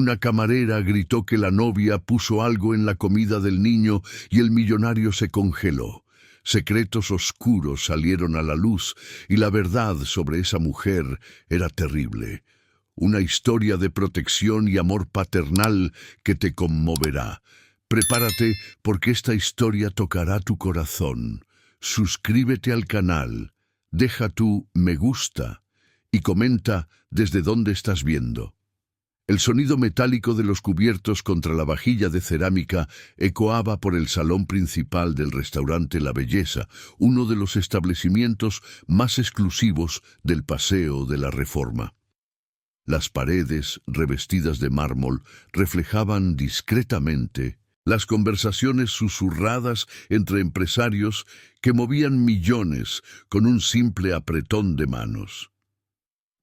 Una camarera gritó que la novia puso algo en la comida del niño y el millonario se congeló. Secretos oscuros salieron a la luz y la verdad sobre esa mujer era terrible. Una historia de protección y amor paternal que te conmoverá. Prepárate porque esta historia tocará tu corazón. Suscríbete al canal, deja tu me gusta y comenta desde dónde estás viendo. El sonido metálico de los cubiertos contra la vajilla de cerámica ecoaba por el salón principal del restaurante La Belleza, uno de los establecimientos más exclusivos del Paseo de la Reforma. Las paredes, revestidas de mármol, reflejaban discretamente las conversaciones susurradas entre empresarios que movían millones con un simple apretón de manos.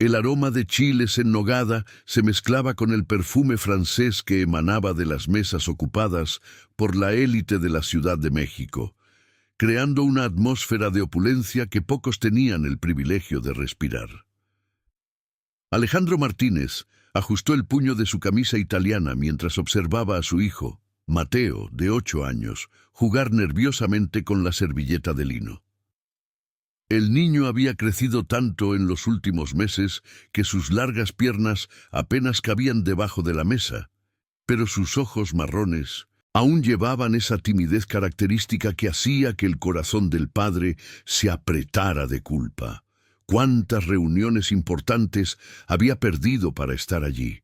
El aroma de chiles en nogada se mezclaba con el perfume francés que emanaba de las mesas ocupadas por la élite de la Ciudad de México, creando una atmósfera de opulencia que pocos tenían el privilegio de respirar. Alejandro Martínez ajustó el puño de su camisa italiana mientras observaba a su hijo, Mateo, de 8 años, jugar nerviosamente con la servilleta de lino. El niño había crecido tanto en los últimos meses que sus largas piernas apenas cabían debajo de la mesa, pero sus ojos marrones aún llevaban esa timidez característica que hacía que el corazón del padre se apretara de culpa. ¿Cuántas reuniones importantes había perdido para estar allí?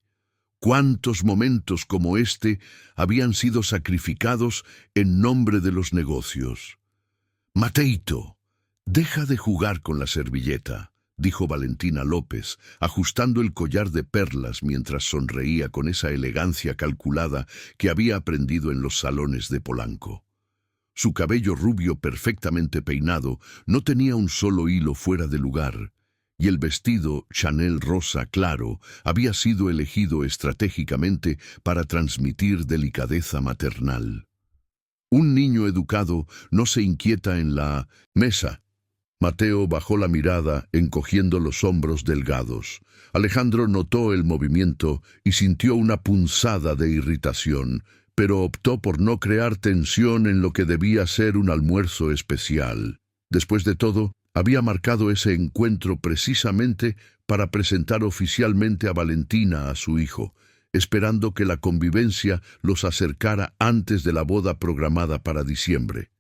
¿Cuántos momentos como este habían sido sacrificados en nombre de los negocios? «Mateito, deja de jugar con la servilleta», dijo Valentina López, ajustando el collar de perlas mientras sonreía con esa elegancia calculada que había aprendido en los salones de Polanco. Su cabello rubio perfectamente peinado no tenía un solo hilo fuera de lugar, y el vestido Chanel rosa claro había sido elegido estratégicamente para transmitir delicadeza maternal. Un niño educado no se inquieta en la mesa. Mateo bajó la mirada, encogiendo los hombros delgados. Alejandro notó el movimiento y sintió una punzada de irritación, pero optó por no crear tensión en lo que debía ser un almuerzo especial. Después de todo, había marcado ese encuentro precisamente para presentar oficialmente a Valentina a su hijo, esperando que la convivencia los acercara antes de la boda programada para diciembre.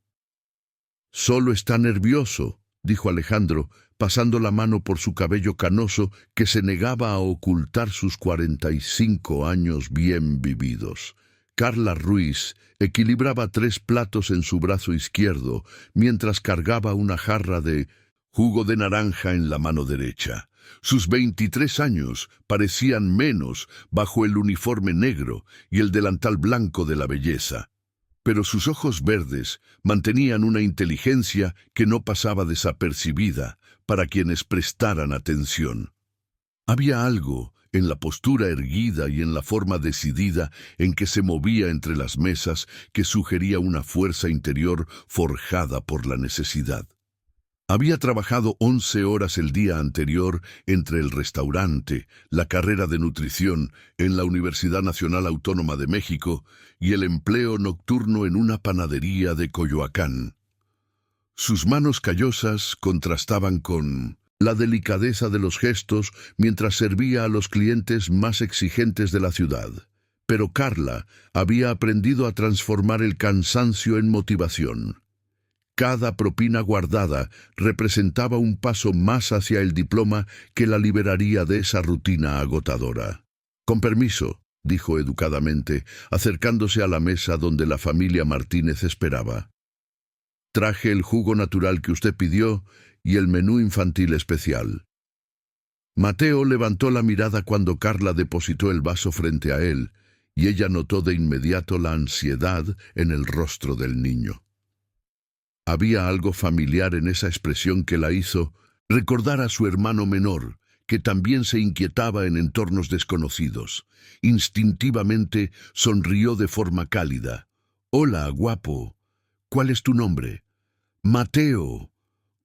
«Solo está nervioso», dijo Alejandro, pasando la mano por su cabello canoso que se negaba a ocultar sus 45 años bien vividos. Carla Ruiz equilibraba 3 platos en su brazo izquierdo mientras cargaba una jarra de jugo de naranja en la mano derecha. Sus 23 años parecían menos bajo el uniforme negro y el delantal blanco de La Belleza, pero sus ojos verdes mantenían una inteligencia que no pasaba desapercibida para quienes prestaran atención. Había algo en la postura erguida y en la forma decidida en que se movía entre las mesas que sugería una fuerza interior forjada por la necesidad. Había trabajado 11 horas el día anterior entre el restaurante, la carrera de nutrición en la Universidad Nacional Autónoma de México y el empleo nocturno en una panadería de Coyoacán. Sus manos callosas contrastaban con la delicadeza de los gestos mientras servía a los clientes más exigentes de la ciudad. Pero Carla había aprendido a transformar el cansancio en motivación. Cada propina guardada representaba un paso más hacia el diploma que la liberaría de esa rutina agotadora. «Con permiso», dijo educadamente, acercándose a la mesa donde la familia Martínez esperaba. «Traje el jugo natural que usted pidió y el menú infantil especial». Mateo levantó la mirada cuando Carla depositó el vaso frente a él, y ella notó de inmediato la ansiedad en el rostro del niño. Había algo familiar en esa expresión que la hizo recordar a su hermano menor, que también se inquietaba en entornos desconocidos. Instintivamente sonrió de forma cálida. «Hola, guapo. ¿Cuál es tu nombre?» «Mateo»,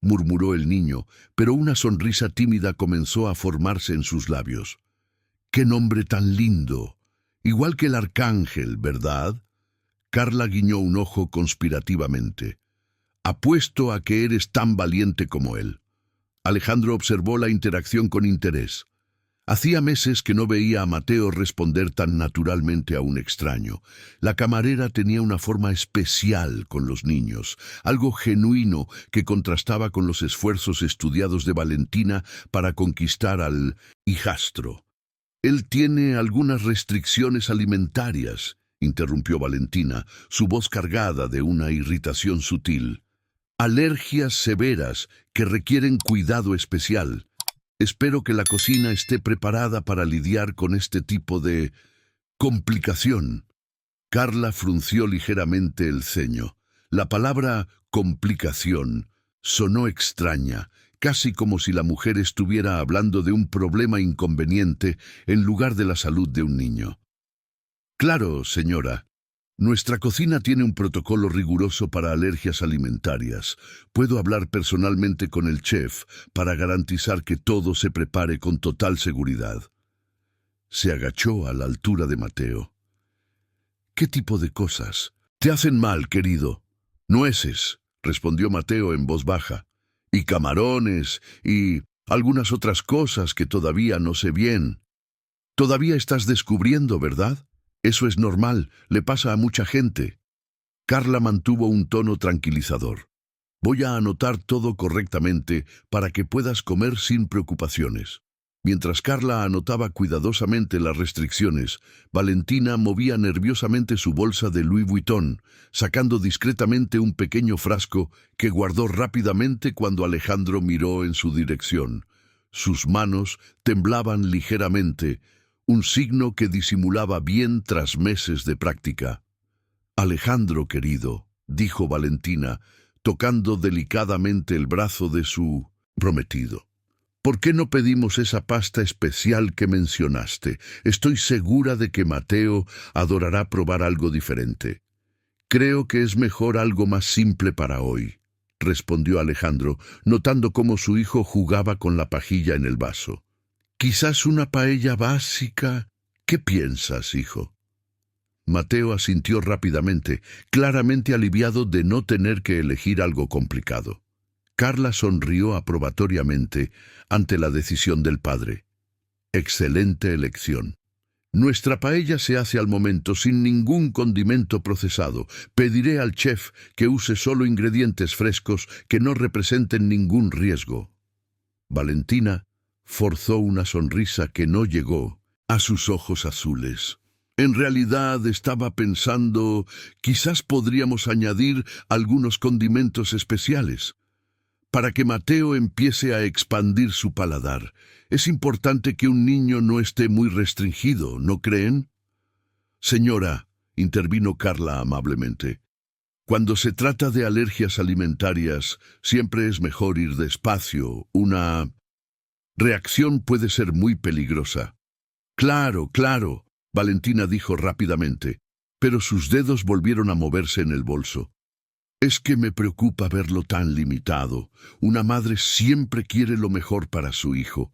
murmuró el niño, pero una sonrisa tímida comenzó a formarse en sus labios. «¡Qué nombre tan lindo! Igual que el arcángel, ¿verdad? Carla guiñó un ojo conspirativamente. Apuesto a que eres tan valiente como él. Alejandro observó la interacción con interés. Hacía meses que no veía a Mateo responder tan naturalmente a un extraño. La camarera tenía una forma especial con los niños, algo genuino que contrastaba con los esfuerzos estudiados de Valentina para conquistar al hijastro. Él tiene algunas restricciones alimentarias, interrumpió Valentina, su voz cargada de una irritación sutil. Alergias severas que requieren cuidado especial. Espero que la cocina esté preparada para lidiar con este tipo de complicación. Carla frunció ligeramente el ceño. La palabra complicación sonó extraña, casi como si la mujer estuviera hablando de un problema inconveniente en lugar de la salud de un niño. Claro, señora. Nuestra cocina tiene un protocolo riguroso para alergias alimentarias. Puedo hablar personalmente con el chef para garantizar que todo se prepare con total seguridad. Se agachó a la altura de Mateo. ¿Qué tipo de cosas? Te hacen mal, querido. Nueces, respondió Mateo en voz baja. Y camarones, y algunas otras cosas que todavía no sé bien. Todavía estás descubriendo, ¿verdad? Eso es normal, le pasa a mucha gente. Carla mantuvo un tono tranquilizador. Voy a anotar todo correctamente para que puedas comer sin preocupaciones. Mientras Carla anotaba cuidadosamente las restricciones, Valentina movía nerviosamente su bolsa de Louis Vuitton, sacando discretamente un pequeño frasco que guardó rápidamente cuando Alejandro miró en su dirección. Sus manos temblaban ligeramente, un signo que disimulaba bien tras meses de práctica. Alejandro, querido, dijo Valentina, tocando delicadamente el brazo de su prometido. ¿Por qué no pedimos esa pasta especial que mencionaste? Estoy segura de que Mateo adorará probar algo diferente. Creo que es mejor algo más simple para hoy, respondió Alejandro, notando cómo su hijo jugaba con la pajilla en el vaso. Quizás una paella básica. ¿Qué piensas, hijo? Mateo asintió rápidamente, claramente aliviado de no tener que elegir algo complicado. Carla sonrió aprobatoriamente ante la decisión del padre. Excelente elección. Nuestra paella se hace al momento sin ningún condimento procesado. Pediré al chef que use solo ingredientes frescos que no representen ningún riesgo. Valentina forzó una sonrisa que no llegó a sus ojos azules. En realidad estaba pensando, quizás podríamos añadir algunos condimentos especiales. Para que Mateo empiece a expandir su paladar, es importante que un niño no esté muy restringido, ¿no creen? Señora, intervino Carla amablemente, cuando se trata de alergias alimentarias, siempre es mejor ir despacio. Una reacción puede ser muy peligrosa. Claro, claro, Valentina dijo rápidamente, pero sus dedos volvieron a moverse en el bolso. Es que me preocupa verlo tan limitado. Una madre siempre quiere lo mejor para su hijo.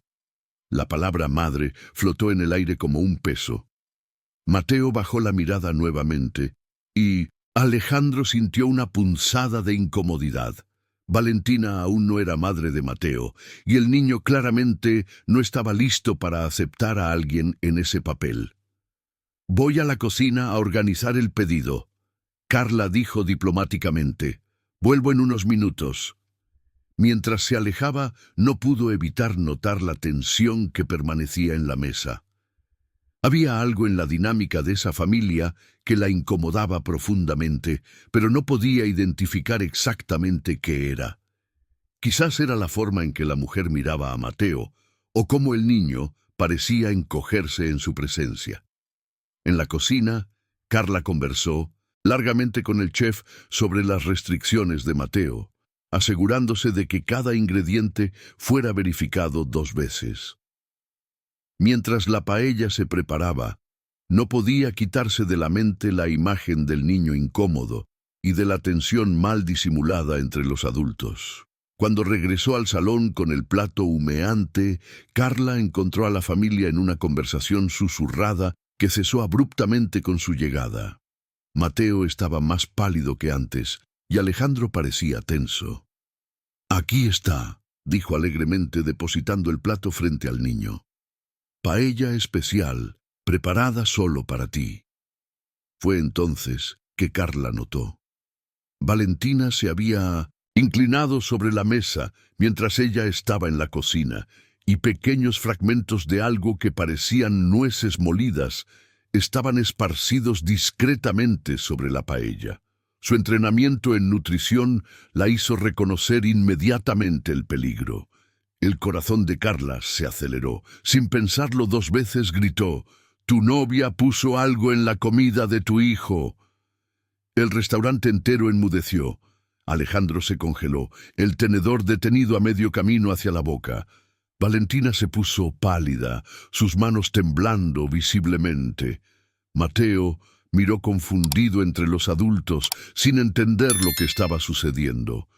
La palabra madre flotó en el aire como un peso. Mateo bajó la mirada nuevamente y Alejandro sintió una punzada de incomodidad. Valentina aún no era madre de Mateo, y el niño claramente no estaba listo para aceptar a alguien en ese papel. Voy a la cocina a organizar el pedido, Carla dijo diplomáticamente. Vuelvo en unos minutos. Mientras se alejaba, no pudo evitar notar la tensión que permanecía en la mesa. Había algo en la dinámica de esa familia que la incomodaba profundamente, pero no podía identificar exactamente qué era. Quizás era la forma en que la mujer miraba a Mateo, o cómo el niño parecía encogerse en su presencia. En la cocina, Carla conversó largamente con el chef sobre las restricciones de Mateo, asegurándose de que cada ingrediente fuera verificado 2 veces. Mientras la paella se preparaba, no podía quitarse de la mente la imagen del niño incómodo y de la tensión mal disimulada entre los adultos. Cuando regresó al salón con el plato humeante, Carla encontró a la familia en una conversación susurrada que cesó abruptamente con su llegada. Mateo estaba más pálido que antes, y Alejandro parecía tenso. «Aquí está», dijo alegremente depositando el plato frente al niño. «Paella especial, preparada solo para ti». Fue entonces que Carla notó. Valentina se había inclinado sobre la mesa mientras ella estaba en la cocina, y pequeños fragmentos de algo que parecían nueces molidas estaban esparcidos discretamente sobre la paella. Su entrenamiento en nutrición la hizo reconocer inmediatamente el peligro. El corazón de Carla se aceleró. Sin pensarlo 2 veces gritó: «Tu novia puso algo en la comida de tu hijo». El restaurante entero enmudeció. Alejandro se congeló, el tenedor detenido a medio camino hacia la boca. Valentina se puso pálida, sus manos temblando visiblemente. Mateo miró confundido entre los adultos, sin entender lo que estaba sucediendo.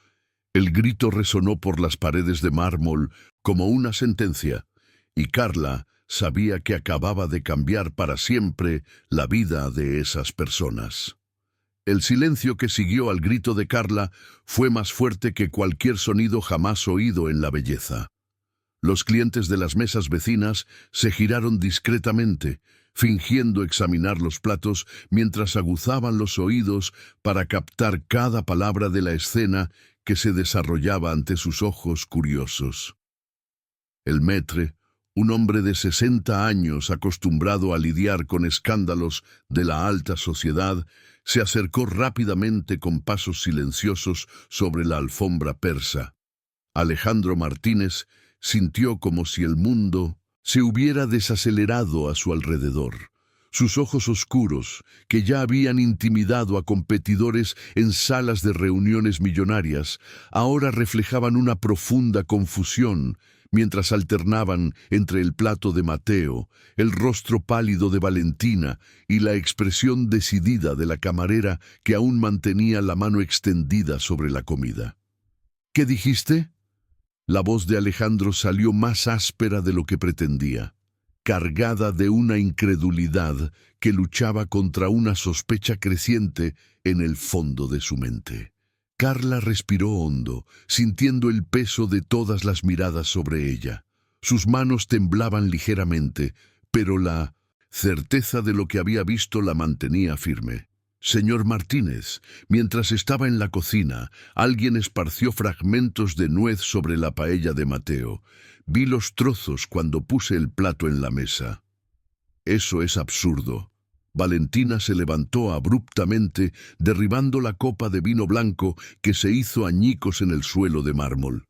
El grito resonó por las paredes de mármol como una sentencia, y Carla sabía que acababa de cambiar para siempre la vida de esas personas. El silencio que siguió al grito de Carla fue más fuerte que cualquier sonido jamás oído en la belleza. Los clientes de las mesas vecinas se giraron discretamente, fingiendo examinar los platos mientras aguzaban los oídos para captar cada palabra de la escena que se desarrollaba ante sus ojos curiosos. El maître, un hombre de 60 años acostumbrado a lidiar con escándalos de la alta sociedad, se acercó rápidamente con pasos silenciosos sobre la alfombra persa. Alejandro Martínez sintió como si el mundo se hubiera desacelerado a su alrededor. Sus ojos oscuros, que ya habían intimidado a competidores en salas de reuniones millonarias, ahora reflejaban una profunda confusión, mientras alternaban entre el plato de Mateo, el rostro pálido de Valentina y la expresión decidida de la camarera que aún mantenía la mano extendida sobre la comida. «¿Qué dijiste?». La voz de Alejandro salió más áspera de lo que pretendía, cargada de una incredulidad que luchaba contra una sospecha creciente en el fondo de su mente. Carla respiró hondo, sintiendo el peso de todas las miradas sobre ella. Sus manos temblaban ligeramente, pero la certeza de lo que había visto la mantenía firme. «Señor Martínez, mientras estaba en la cocina, alguien esparció fragmentos de nuez sobre la paella de Mateo. Vi los trozos cuando puse el plato en la mesa». «Eso es absurdo». Valentina se levantó abruptamente, derribando la copa de vino blanco que se hizo añicos en el suelo de mármol.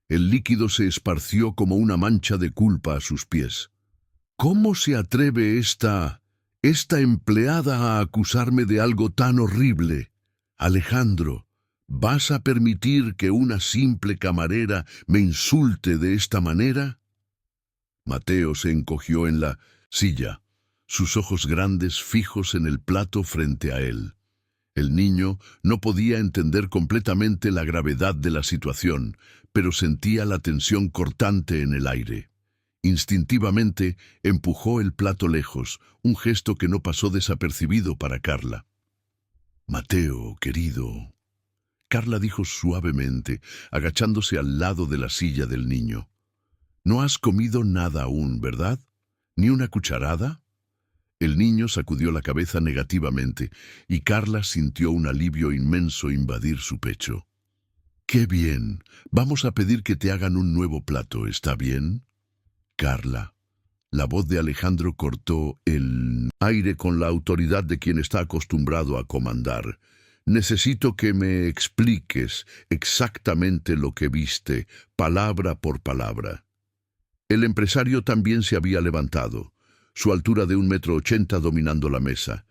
El líquido se esparció como una mancha de culpa a sus pies. «¿Cómo se atreve esta empleada a acusarme de algo tan horrible? Alejandro, ¿vas a permitir que una simple camarera me insulte de esta manera?» Mateo se encogió en la silla, sus ojos grandes fijos en el plato frente a él. El niño no podía entender completamente la gravedad de la situación, pero sentía la tensión cortante en el aire. Instintivamente empujó el plato lejos, un gesto que no pasó desapercibido para Carla. «Mateo, querido», Carla dijo suavemente, agachándose al lado de la silla del niño. «No has comido nada aún, ¿verdad? ¿Ni una cucharada?» El niño sacudió la cabeza negativamente, y Carla sintió un alivio inmenso invadir su pecho. «Qué bien. Vamos a pedir que te hagan un nuevo plato, ¿está bien?» «Carla». La voz de Alejandro cortó el aire con la autoridad de quien está acostumbrado a comandar. «Necesito que me expliques exactamente lo que viste, palabra por palabra». El empresario también se había levantado, su altura de 1,80 m dominando la mesa,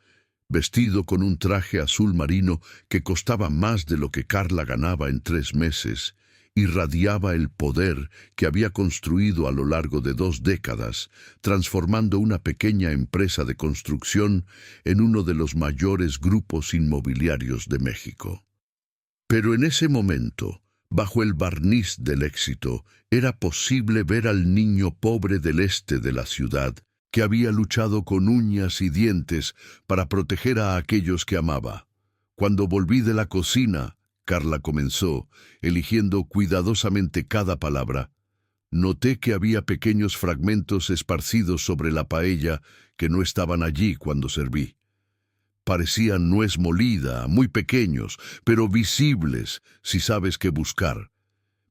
vestido con un traje azul marino que costaba más de lo que Carla ganaba en 3 meses, irradiaba el poder que había construido a lo largo de 2 décadas, transformando una pequeña empresa de construcción en uno de los mayores grupos inmobiliarios de México. Pero en ese momento, bajo el barniz del éxito, era posible ver al niño pobre del este de la ciudad, que había luchado con uñas y dientes para proteger a aquellos que amaba. Cuando volví de la cocina, Carla comenzó, eligiendo cuidadosamente cada palabra. Noté que había pequeños fragmentos esparcidos sobre la paella que no estaban allí cuando serví. Parecían nuez molida, muy pequeños, pero visibles si sabes qué buscar.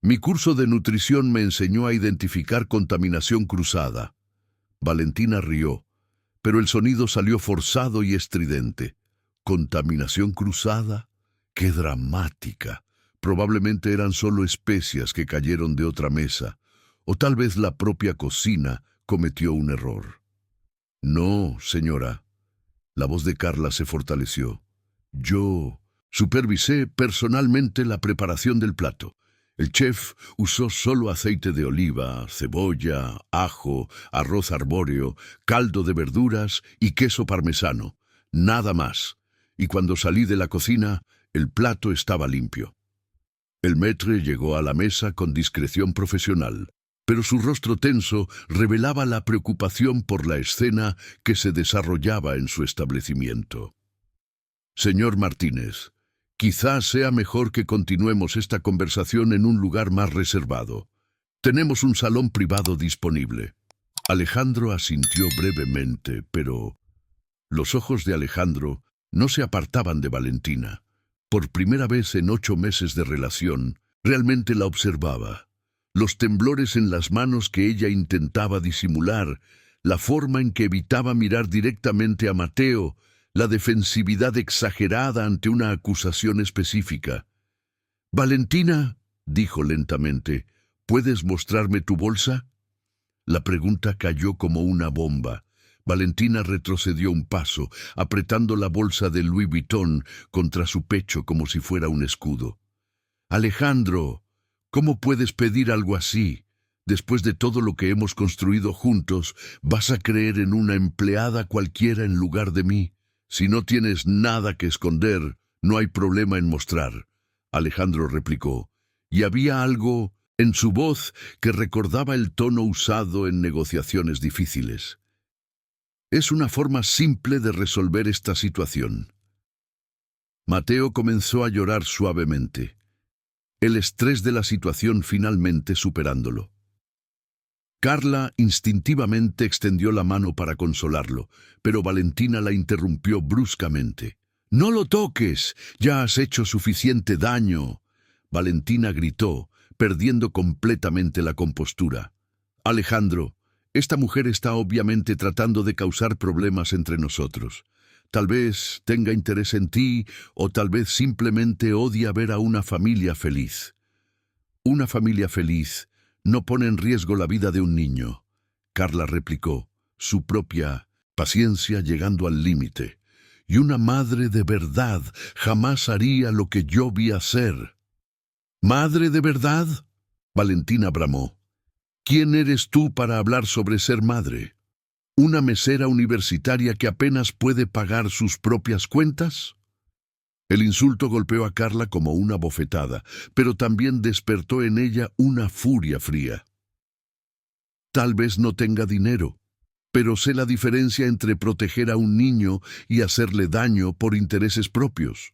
Mi curso de nutrición me enseñó a identificar contaminación cruzada. Valentina rió, pero el sonido salió forzado y estridente. ¿Contaminación cruzada? ¡Qué dramática! Probablemente eran solo especias que cayeron de otra mesa, o tal vez la propia cocina cometió un error. No, señora. La voz de Carla se fortaleció. Yo supervisé personalmente la preparación del plato. El chef usó solo aceite de oliva, cebolla, ajo, arroz arbóreo, caldo de verduras y queso parmesano. Nada más. Y cuando salí de la cocina, el plato estaba limpio. El maître llegó a la mesa con discreción profesional, pero su rostro tenso revelaba la preocupación por la escena que se desarrollaba en su establecimiento. Señor Martínez, quizás sea mejor que continuemos esta conversación en un lugar más reservado. Tenemos un salón privado disponible. Alejandro asintió brevemente, pero los ojos de Alejandro no se apartaban de Valentina. Por primera vez en 8 meses de relación, realmente la observaba. Los temblores en las manos que ella intentaba disimular, la forma en que evitaba mirar directamente a Mateo, la defensividad exagerada ante una acusación específica. «Valentina», dijo lentamente, «¿puedes mostrarme tu bolsa?» La pregunta cayó como una bomba. Valentina retrocedió un paso, apretando la bolsa de Louis Vuitton contra su pecho como si fuera un escudo. «Alejandro, ¿cómo puedes pedir algo así? Después de todo lo que hemos construido juntos, ¿vas a creer en una empleada cualquiera en lugar de mí? Si no tienes nada que esconder, no hay problema en mostrar», Alejandro replicó, y había algo en su voz que recordaba el tono usado en negociaciones difíciles. «Es una forma simple de resolver esta situación». Mateo comenzó a llorar suavemente, el estrés de la situación finalmente superándolo. Carla instintivamente extendió la mano para consolarlo, pero Valentina la interrumpió bruscamente. «¡No lo toques! ¡Ya has hecho suficiente daño!». Valentina gritó, perdiendo completamente la compostura. «Alejandro, esta mujer está obviamente tratando de causar problemas entre nosotros. Tal vez tenga interés en ti, o tal vez simplemente odia ver a una familia feliz. Una familia feliz no pone en riesgo la vida de un niño», Carla replicó, su propia paciencia llegando al límite. «Y una madre de verdad jamás haría lo que yo vi hacer». «¿Madre de verdad?», Valentina bramó. «¿Quién eres tú para hablar sobre ser madre? ¿Una mesera universitaria que apenas puede pagar sus propias cuentas?». El insulto golpeó a Carla como una bofetada, pero también despertó en ella una furia fría. «Tal vez no tenga dinero, pero sé la diferencia entre proteger a un niño y hacerle daño por intereses propios».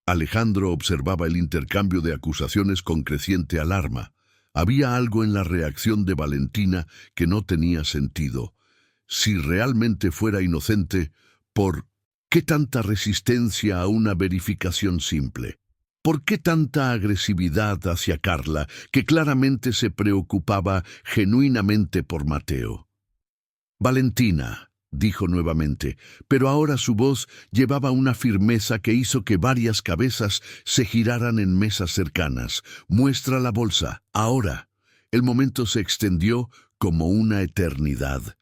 Alejandro observaba el intercambio de acusaciones con creciente alarma. Había algo en la reacción de Valentina que no tenía sentido. Si realmente fuera inocente, ¿por qué tanta resistencia a una verificación simple? ¿Por qué tanta agresividad hacia Carla, que claramente se preocupaba genuinamente por Mateo? «Valentina», dijo nuevamente, pero ahora su voz llevaba una firmeza que hizo que varias cabezas se giraran en mesas cercanas. «Muestra la bolsa, ahora». El momento se extendió como una eternidad.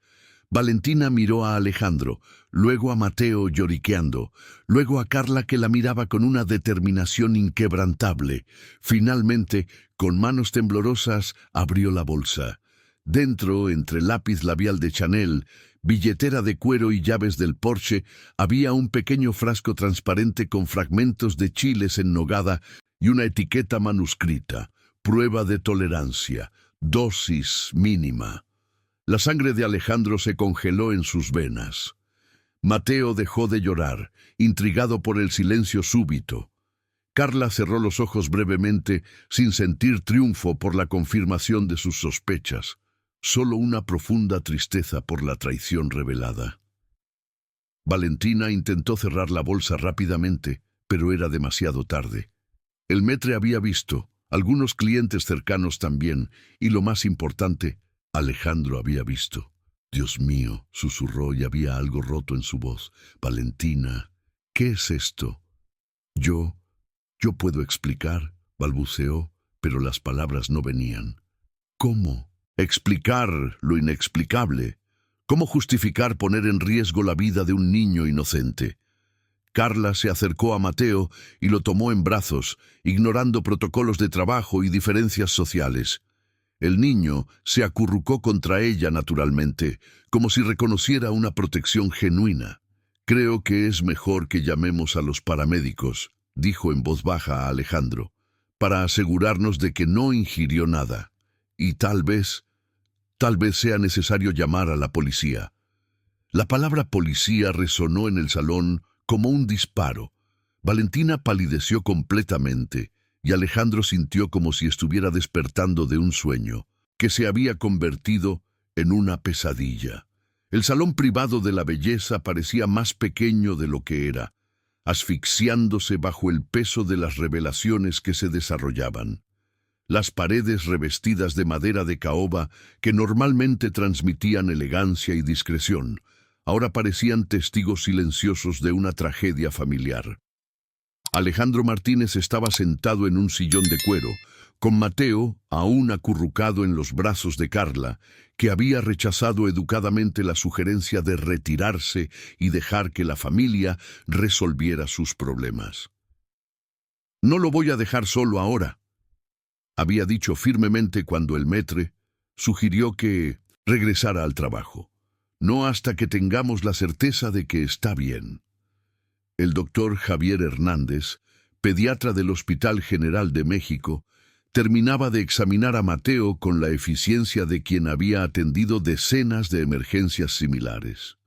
Valentina miró a Alejandro, luego a Mateo lloriqueando, luego a Carla que la miraba con una determinación inquebrantable. Finalmente, con manos temblorosas, abrió la bolsa. Dentro, entre lápiz labial de Chanel, billetera de cuero y llaves del Porsche, había un pequeño frasco transparente con fragmentos de chiles en nogada y una etiqueta manuscrita: «Prueba de tolerancia, dosis mínima». La sangre de Alejandro se congeló en sus venas. Mateo dejó de llorar, intrigado por el silencio súbito. Carla cerró los ojos brevemente, sin sentir triunfo por la confirmación de sus sospechas, solo una profunda tristeza por la traición revelada. Valentina intentó cerrar la bolsa rápidamente, pero era demasiado tarde. El maître había visto, algunos clientes cercanos también, y lo más importante, Alejandro había visto. «Dios mío», susurró y había algo roto en su voz. «Valentina, ¿qué es esto?» Yo puedo explicar», balbuceó, pero las palabras no venían. «¿Cómo explicar lo inexplicable? ¿Cómo justificar poner en riesgo la vida de un niño inocente?» Carla se acercó a Mateo y lo tomó en brazos, ignorando protocolos de trabajo y diferencias sociales. El niño se acurrucó contra ella naturalmente, como si reconociera una protección genuina. «Creo que es mejor que llamemos a los paramédicos», dijo en voz baja a Alejandro, «para asegurarnos de que no ingirió nada. Y tal vez sea necesario llamar a la policía». La palabra policía resonó en el salón como un disparo. Valentina palideció completamente y Alejandro sintió como si estuviera despertando de un sueño, que se había convertido en una pesadilla. El salón privado de la belleza parecía más pequeño de lo que era, asfixiándose bajo el peso de las revelaciones que se desarrollaban. Las paredes revestidas de madera de caoba, que normalmente transmitían elegancia y discreción, ahora parecían testigos silenciosos de una tragedia familiar. Alejandro Martínez estaba sentado en un sillón de cuero, con Mateo aún acurrucado en los brazos de Carla, que había rechazado educadamente la sugerencia de retirarse y dejar que la familia resolviera sus problemas. «No lo voy a dejar solo ahora», había dicho firmemente cuando el maître sugirió que regresara al trabajo. «No hasta que tengamos la certeza de que está bien». El doctor Javier Hernández, pediatra del Hospital General de México, terminaba de examinar a Mateo con la eficiencia de quien había atendido decenas de emergencias similares.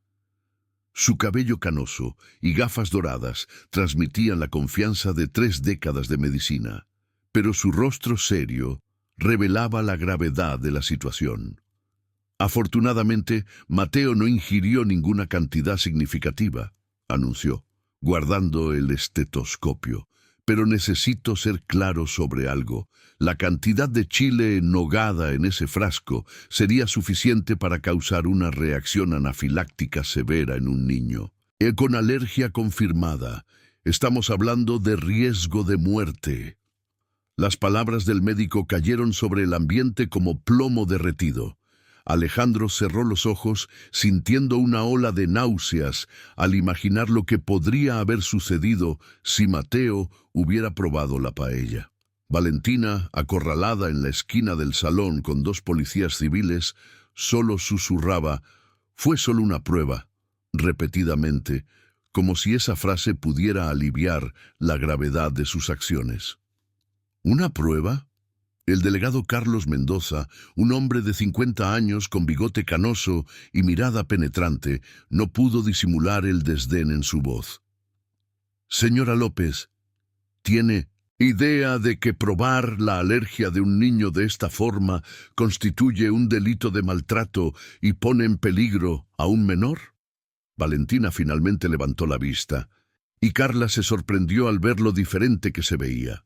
Su cabello canoso y gafas doradas transmitían la confianza de 3 décadas de medicina, pero su rostro serio revelaba la gravedad de la situación. «Afortunadamente, Mateo no ingirió ninguna cantidad significativa», anunció, guardando el estetoscopio. «Pero necesito ser claro sobre algo. La cantidad de chile en nogada en ese frasco sería suficiente para causar una reacción anafiláctica severa en un niño. Con alergia confirmada, estamos hablando de riesgo de muerte». Las palabras del médico cayeron sobre el ambiente como plomo derretido. Alejandro cerró los ojos, sintiendo una ola de náuseas al imaginar lo que podría haber sucedido si Mateo hubiera probado la paella. Valentina, acorralada en la esquina del salón con 2 policías civiles, solo susurraba: «Fue solo una prueba», repetidamente, como si esa frase pudiera aliviar la gravedad de sus acciones. «¿Una prueba?». El delegado Carlos Mendoza, un hombre de 50 años con bigote canoso y mirada penetrante, no pudo disimular el desdén en su voz. «Señora López, ¿tiene idea de que probar la alergia de un niño de esta forma constituye un delito de maltrato y pone en peligro a un menor?» Valentina finalmente levantó la vista, y Carla se sorprendió al ver lo diferente que se veía.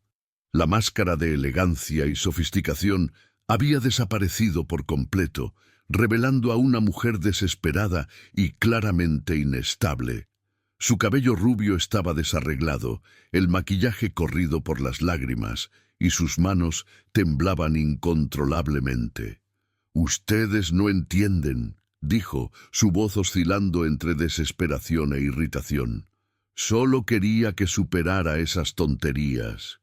La máscara de elegancia y sofisticación había desaparecido por completo, revelando a una mujer desesperada y claramente inestable. Su cabello rubio estaba desarreglado, el maquillaje corrido por las lágrimas, y sus manos temblaban incontrolablemente. «Ustedes no entienden», dijo, su voz oscilando entre desesperación e irritación. «Solo quería que superara esas tonterías.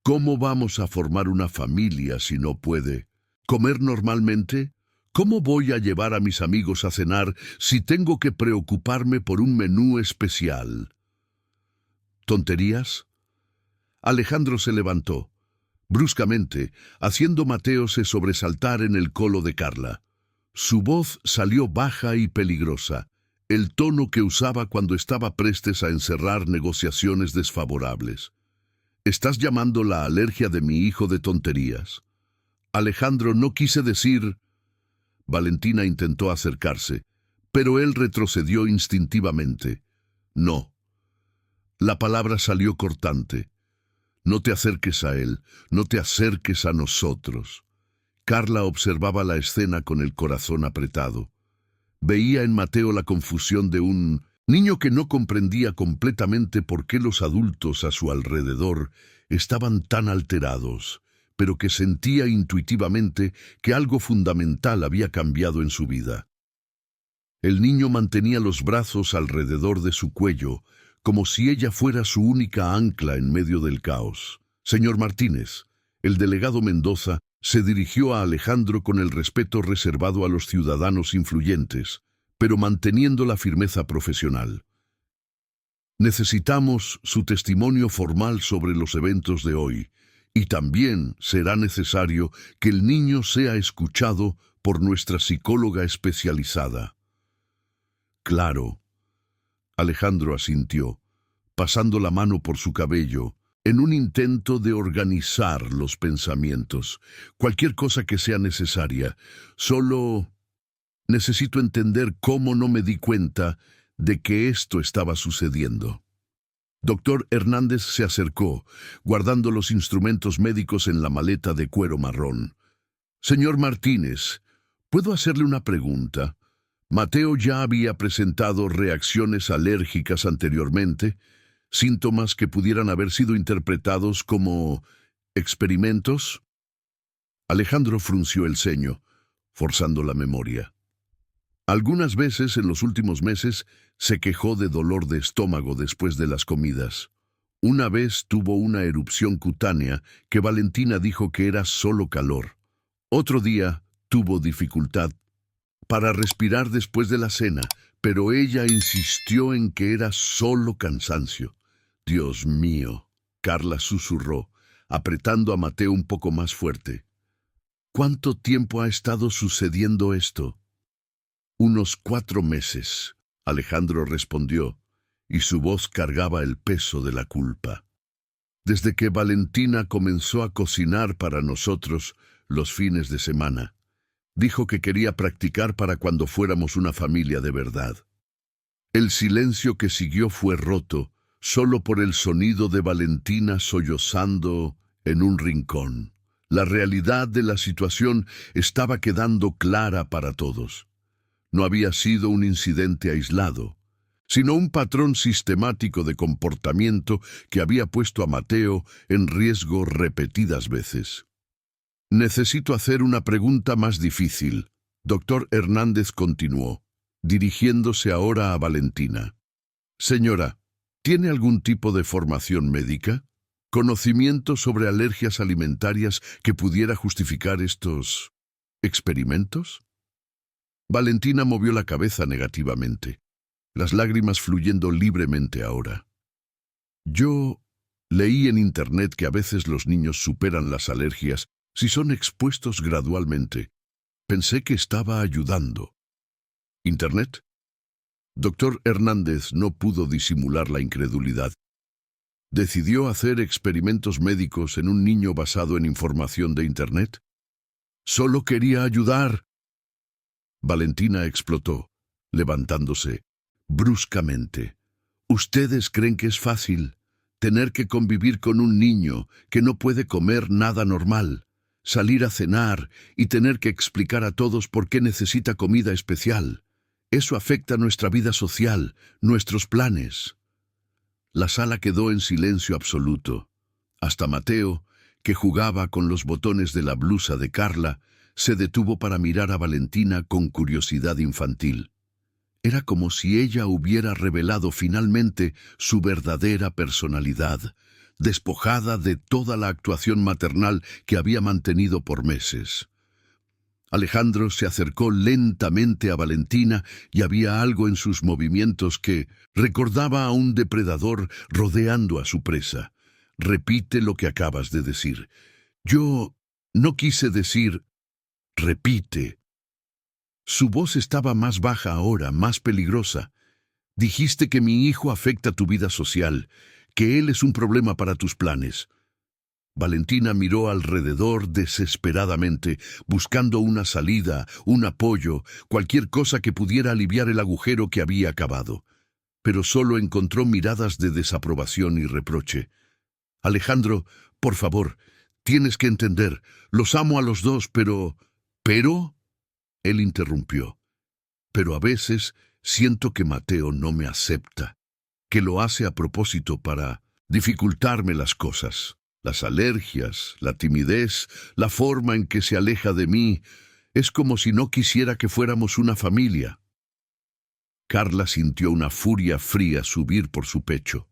¿Cómo vamos a formar una familia si no puede comer normalmente? ¿Cómo voy a llevar a mis amigos a cenar si tengo que preocuparme por un menú especial?» ¿Tonterías? Alejandro se levantó, bruscamente, haciendo Mateo se sobresaltar en el colo de Carla. Su voz salió baja y peligrosa, el tono que usaba cuando estaba prestes a encerrar negociaciones desfavorables. ¿Estás llamando la alergia de mi hijo de tonterías? Alejandro, no quise decir... Valentina intentó acercarse, pero él retrocedió instintivamente. No. La palabra salió cortante. No te acerques a él, no te acerques a nosotros. Carla observaba la escena con el corazón apretado. Veía en Mateo la confusión de un niño que no comprendía completamente por qué los adultos a su alrededor estaban tan alterados, pero que sentía intuitivamente que algo fundamental había cambiado en su vida. El niño mantenía los brazos alrededor de su cuello, como si ella fuera su única ancla en medio del caos. Señor Martínez, el delegado Mendoza se dirigió a Alejandro con el respeto reservado a los ciudadanos influyentes, pero manteniendo la firmeza profesional. Necesitamos su testimonio formal sobre los eventos de hoy, y también será necesario que el niño sea escuchado por nuestra psicóloga especializada. Claro. Alejandro asintió, pasando la mano por su cabello, en un intento de organizar los pensamientos. Cualquier cosa que sea necesaria. Solo necesito entender cómo no me di cuenta de que esto estaba sucediendo. Doctor Hernández se acercó, guardando los instrumentos médicos en la maleta de cuero marrón. Señor Martínez, ¿puedo hacerle una pregunta? Mateo ya había presentado reacciones alérgicas anteriormente, síntomas que pudieran haber sido interpretados como experimentos. Alejandro frunció el ceño, forzando la memoria. Algunas veces en los últimos meses se quejó de dolor de estómago después de las comidas. Una vez tuvo una erupción cutánea que Valentina dijo que era solo calor. Otro día tuvo dificultad para respirar después de la cena, pero ella insistió en que era solo cansancio. Dios mío, Carla susurró, apretando a Mateo un poco más fuerte. ¿Cuánto tiempo ha estado sucediendo esto? Unos 4 meses, Alejandro respondió, y su voz cargaba el peso de la culpa. Desde que Valentina comenzó a cocinar para nosotros los fines de semana. Dijo que quería practicar para cuando fuéramos una familia de verdad. El silencio que siguió fue roto, solo por el sonido de Valentina sollozando en un rincón. La realidad de la situación estaba quedando clara para todos. No había sido un incidente aislado, sino un patrón sistemático de comportamiento que había puesto a Mateo en riesgo repetidas veces. Necesito hacer una pregunta más difícil. Doctor Hernández continuó, dirigiéndose ahora a Valentina. Señora, ¿tiene algún tipo de formación médica? ¿Conocimiento sobre alergias alimentarias que pudiera justificar estos experimentos? Valentina movió la cabeza negativamente, las lágrimas fluyendo libremente ahora. Yo leí en Internet que a veces los niños superan las alergias si son expuestos gradualmente. Pensé que estaba ayudando. ¿Internet? Doctor Hernández no pudo disimular la incredulidad. ¿Decidió hacer experimentos médicos en un niño basado en información de Internet? Solo quería ayudar. Valentina explotó, levantándose bruscamente. ¿Ustedes creen que es fácil tener que convivir con un niño que no puede comer nada normal, salir a cenar y tener que explicar a todos por qué necesita comida especial? Eso afecta nuestra vida social, nuestros planes. La sala quedó en silencio absoluto. Hasta Mateo, que jugaba con los botones de la blusa de Carla, se detuvo para mirar a Valentina con curiosidad infantil. Era como si ella hubiera revelado finalmente su verdadera personalidad, despojada de toda la actuación maternal que había mantenido por meses. Alejandro se acercó lentamente a Valentina y había algo en sus movimientos que recordaba a un depredador rodeando a su presa. Repite lo que acabas de decir. Yo no quise decir repite. Su voz estaba más baja ahora, más peligrosa. Dijiste que mi hijo afecta tu vida social, que él es un problema para tus planes. Valentina miró alrededor desesperadamente, buscando una salida, un apoyo, cualquier cosa que pudiera aliviar el agujero que había acabado. Pero solo encontró miradas de desaprobación y reproche. Alejandro, por favor, tienes que entender, los amo a los dos, pero... ¿Pero? Él interrumpió. Pero a veces siento que Mateo no me acepta, que lo hace a propósito para dificultarme las cosas. Las alergias, la timidez, la forma en que se aleja de mí, es como si no quisiera que fuéramos una familia. Carla sintió una furia fría subir por su pecho.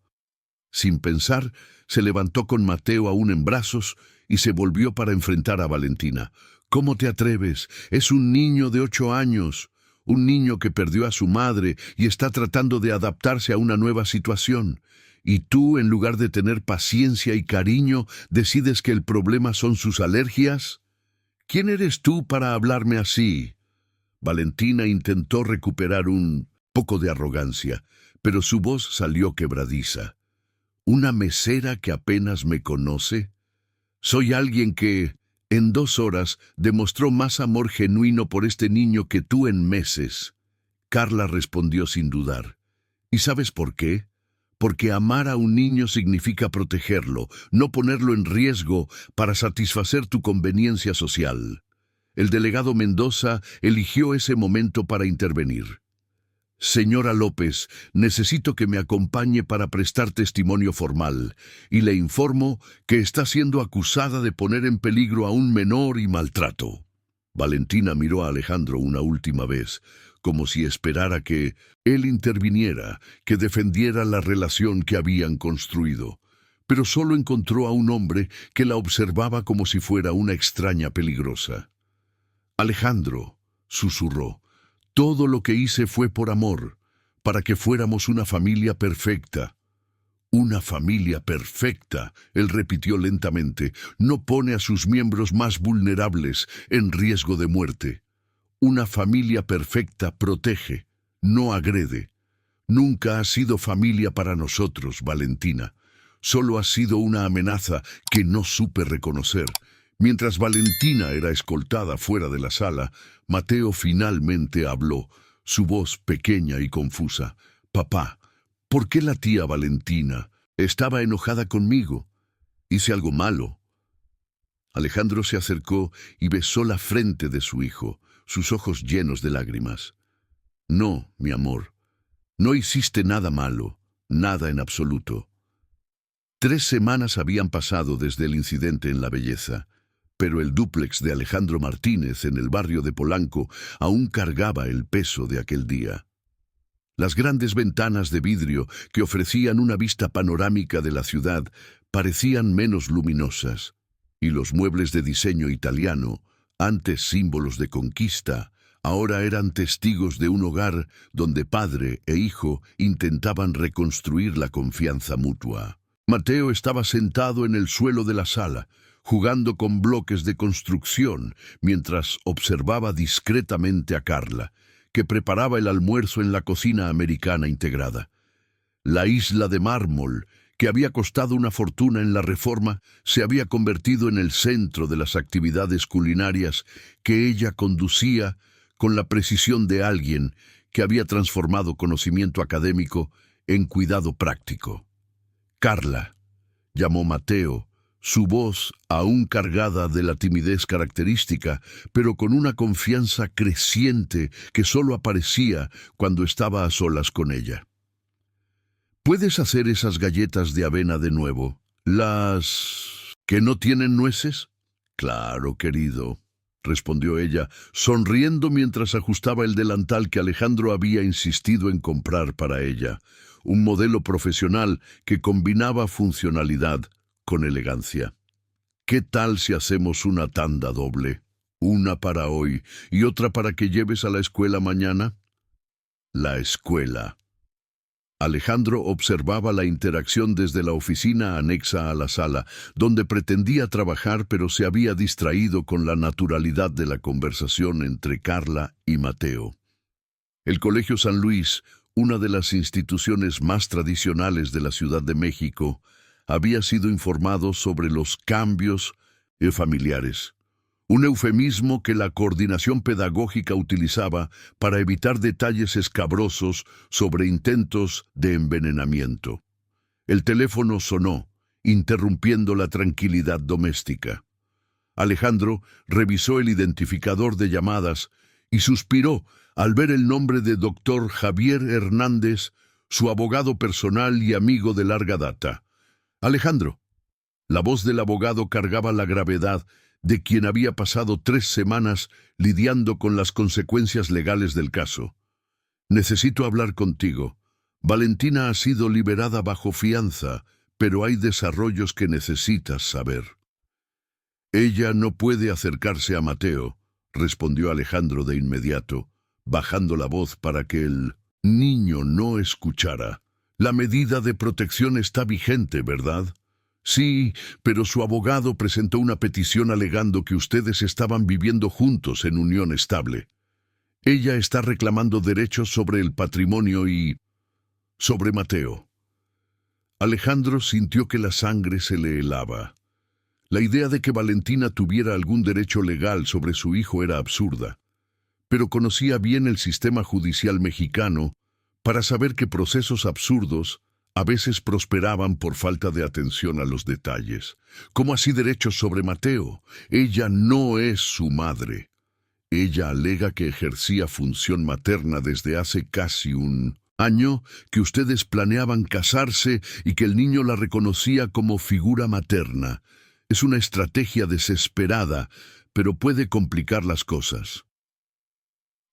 Sin pensar, se levantó con Mateo aún en brazos y se volvió para enfrentar a Valentina. ¿Cómo te atreves? Es un niño de 8 años, un niño que perdió a su madre y está tratando de adaptarse a una nueva situación. Y tú, en lugar de tener paciencia y cariño, decides que el problema son sus alergias. ¿Quién eres tú para hablarme así? Valentina intentó recuperar un poco de arrogancia, pero su voz salió quebradiza. ¿Una mesera que apenas me conoce? Soy alguien que, en 2 horas, demostró más amor genuino por este niño que tú en meses. Carla respondió sin dudar. ¿Y sabes por qué? Porque amar a un niño significa protegerlo, no ponerlo en riesgo para satisfacer tu conveniencia social. El delegado Mendoza eligió ese momento para intervenir. Señora López, necesito que me acompañe para prestar testimonio formal, y le informo que está siendo acusada de poner en peligro a un menor y maltrato. Valentina miró a Alejandro una última vez, como si esperara que él interviniera, que defendiera la relación que habían construido. Pero solo encontró a un hombre que la observaba como si fuera una extraña peligrosa. Alejandro, susurró, todo lo que hice fue por amor, para que fuéramos una familia perfecta. Una familia perfecta, él repitió lentamente, no pone a sus miembros más vulnerables en riesgo de muerte. Una familia perfecta protege, no agrede. Nunca ha sido familia para nosotros, Valentina. Solo ha sido una amenaza que no supe reconocer. Mientras Valentina era escoltada fuera de la sala, Mateo finalmente habló, su voz pequeña y confusa. Papá, ¿por qué la tía Valentina estaba enojada conmigo? ¿Hice algo malo? Alejandro se acercó y besó la frente de su hijo, sus ojos llenos de lágrimas. No, mi amor, no hiciste nada malo, nada en absoluto. 3 semanas habían pasado desde el incidente en La Belleza, pero el dúplex de Alejandro Martínez en el barrio de Polanco aún cargaba el peso de aquel día. Las grandes ventanas de vidrio que ofrecían una vista panorámica de la ciudad parecían menos luminosas, y los muebles de diseño italiano, antes símbolos de conquista, ahora eran testigos de un hogar donde padre e hijo intentaban reconstruir la confianza mutua. Mateo estaba sentado en el suelo de la sala, jugando con bloques de construcción, mientras observaba discretamente a Carla, que preparaba el almuerzo en la cocina americana integrada. La isla de mármol, que había costado una fortuna en la Reforma, se había convertido en el centro de las actividades culinarias que ella conducía con la precisión de alguien que había transformado conocimiento académico en cuidado práctico. Carla, llamó Mateo, su voz aún cargada de la timidez característica, pero con una confianza creciente que solo aparecía cuando estaba a solas con ella. ¿Puedes hacer esas galletas de avena de nuevo? ¿Las que no tienen nueces? Claro, querido, respondió ella, sonriendo mientras ajustaba el delantal que Alejandro había insistido en comprar para ella, un modelo profesional que combinaba funcionalidad con elegancia. ¿Qué tal si hacemos una tanda doble? Una para hoy y otra para que lleves a la escuela mañana. La escuela. Alejandro observaba la interacción desde la oficina anexa a la sala, donde pretendía trabajar pero se había distraído con la naturalidad de la conversación entre Carla y Mateo. El Colegio San Luis, una de las instituciones más tradicionales de la Ciudad de México, había sido informado sobre los cambios familiares. Un eufemismo que la coordinación pedagógica utilizaba para evitar detalles escabrosos sobre intentos de envenenamiento. El teléfono sonó, interrumpiendo la tranquilidad doméstica. Alejandro revisó el identificador de llamadas y suspiró al ver el nombre de Dr. Javier Hernández, su abogado personal y amigo de larga data. Alejandro. La voz del abogado cargaba la gravedad de quien había pasado 3 semanas lidiando con las consecuencias legales del caso. Necesito hablar contigo. Valentina ha sido liberada bajo fianza, pero hay desarrollos que necesitas saber. Ella no puede acercarse a Mateo, respondió Alejandro de inmediato, bajando la voz para que el niño no escuchara. La medida de protección está vigente, ¿verdad? Sí, pero su abogado presentó una petición alegando que ustedes estaban viviendo juntos en unión estable. Ella está reclamando derechos sobre el patrimonio y sobre Mateo. Alejandro sintió que la sangre se le helaba. La idea de que Valentina tuviera algún derecho legal sobre su hijo era absurda, pero conocía bien el sistema judicial mexicano para saber que procesos absurdos a veces prosperaban por falta de atención a los detalles. ¿Cómo así derechos sobre Mateo? Ella no es su madre. Ella alega que ejercía función materna desde hace casi un año, que ustedes planeaban casarse y que el niño la reconocía como figura materna. Es una estrategia desesperada, pero puede complicar las cosas.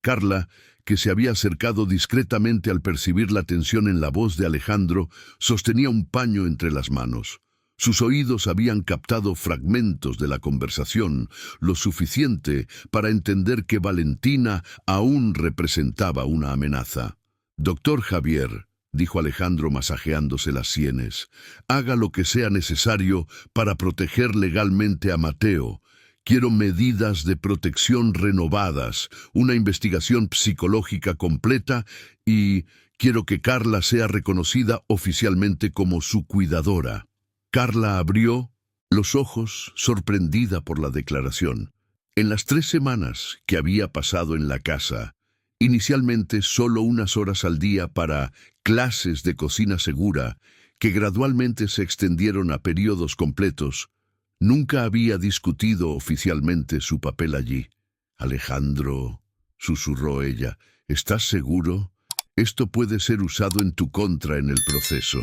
Carla, que se había acercado discretamente al percibir la tensión en la voz de Alejandro, sostenía un paño entre las manos. Sus oídos habían captado fragmentos de la conversación, lo suficiente para entender que Valentina aún representaba una amenaza. «Doctor Javier», dijo Alejandro masajeándose las sienes, «haga lo que sea necesario para proteger legalmente a Mateo. Quiero medidas de protección renovadas, una investigación psicológica completa y quiero que Carla sea reconocida oficialmente como su cuidadora». Carla abrió los ojos, sorprendida por la declaración. En las 3 semanas que había pasado en la casa, inicialmente solo unas horas al día para clases de cocina segura, que gradualmente se extendieron a periodos completos, nunca había discutido oficialmente su papel allí. «Alejandro», susurró ella, «¿estás seguro? Esto puede ser usado en tu contra en el proceso».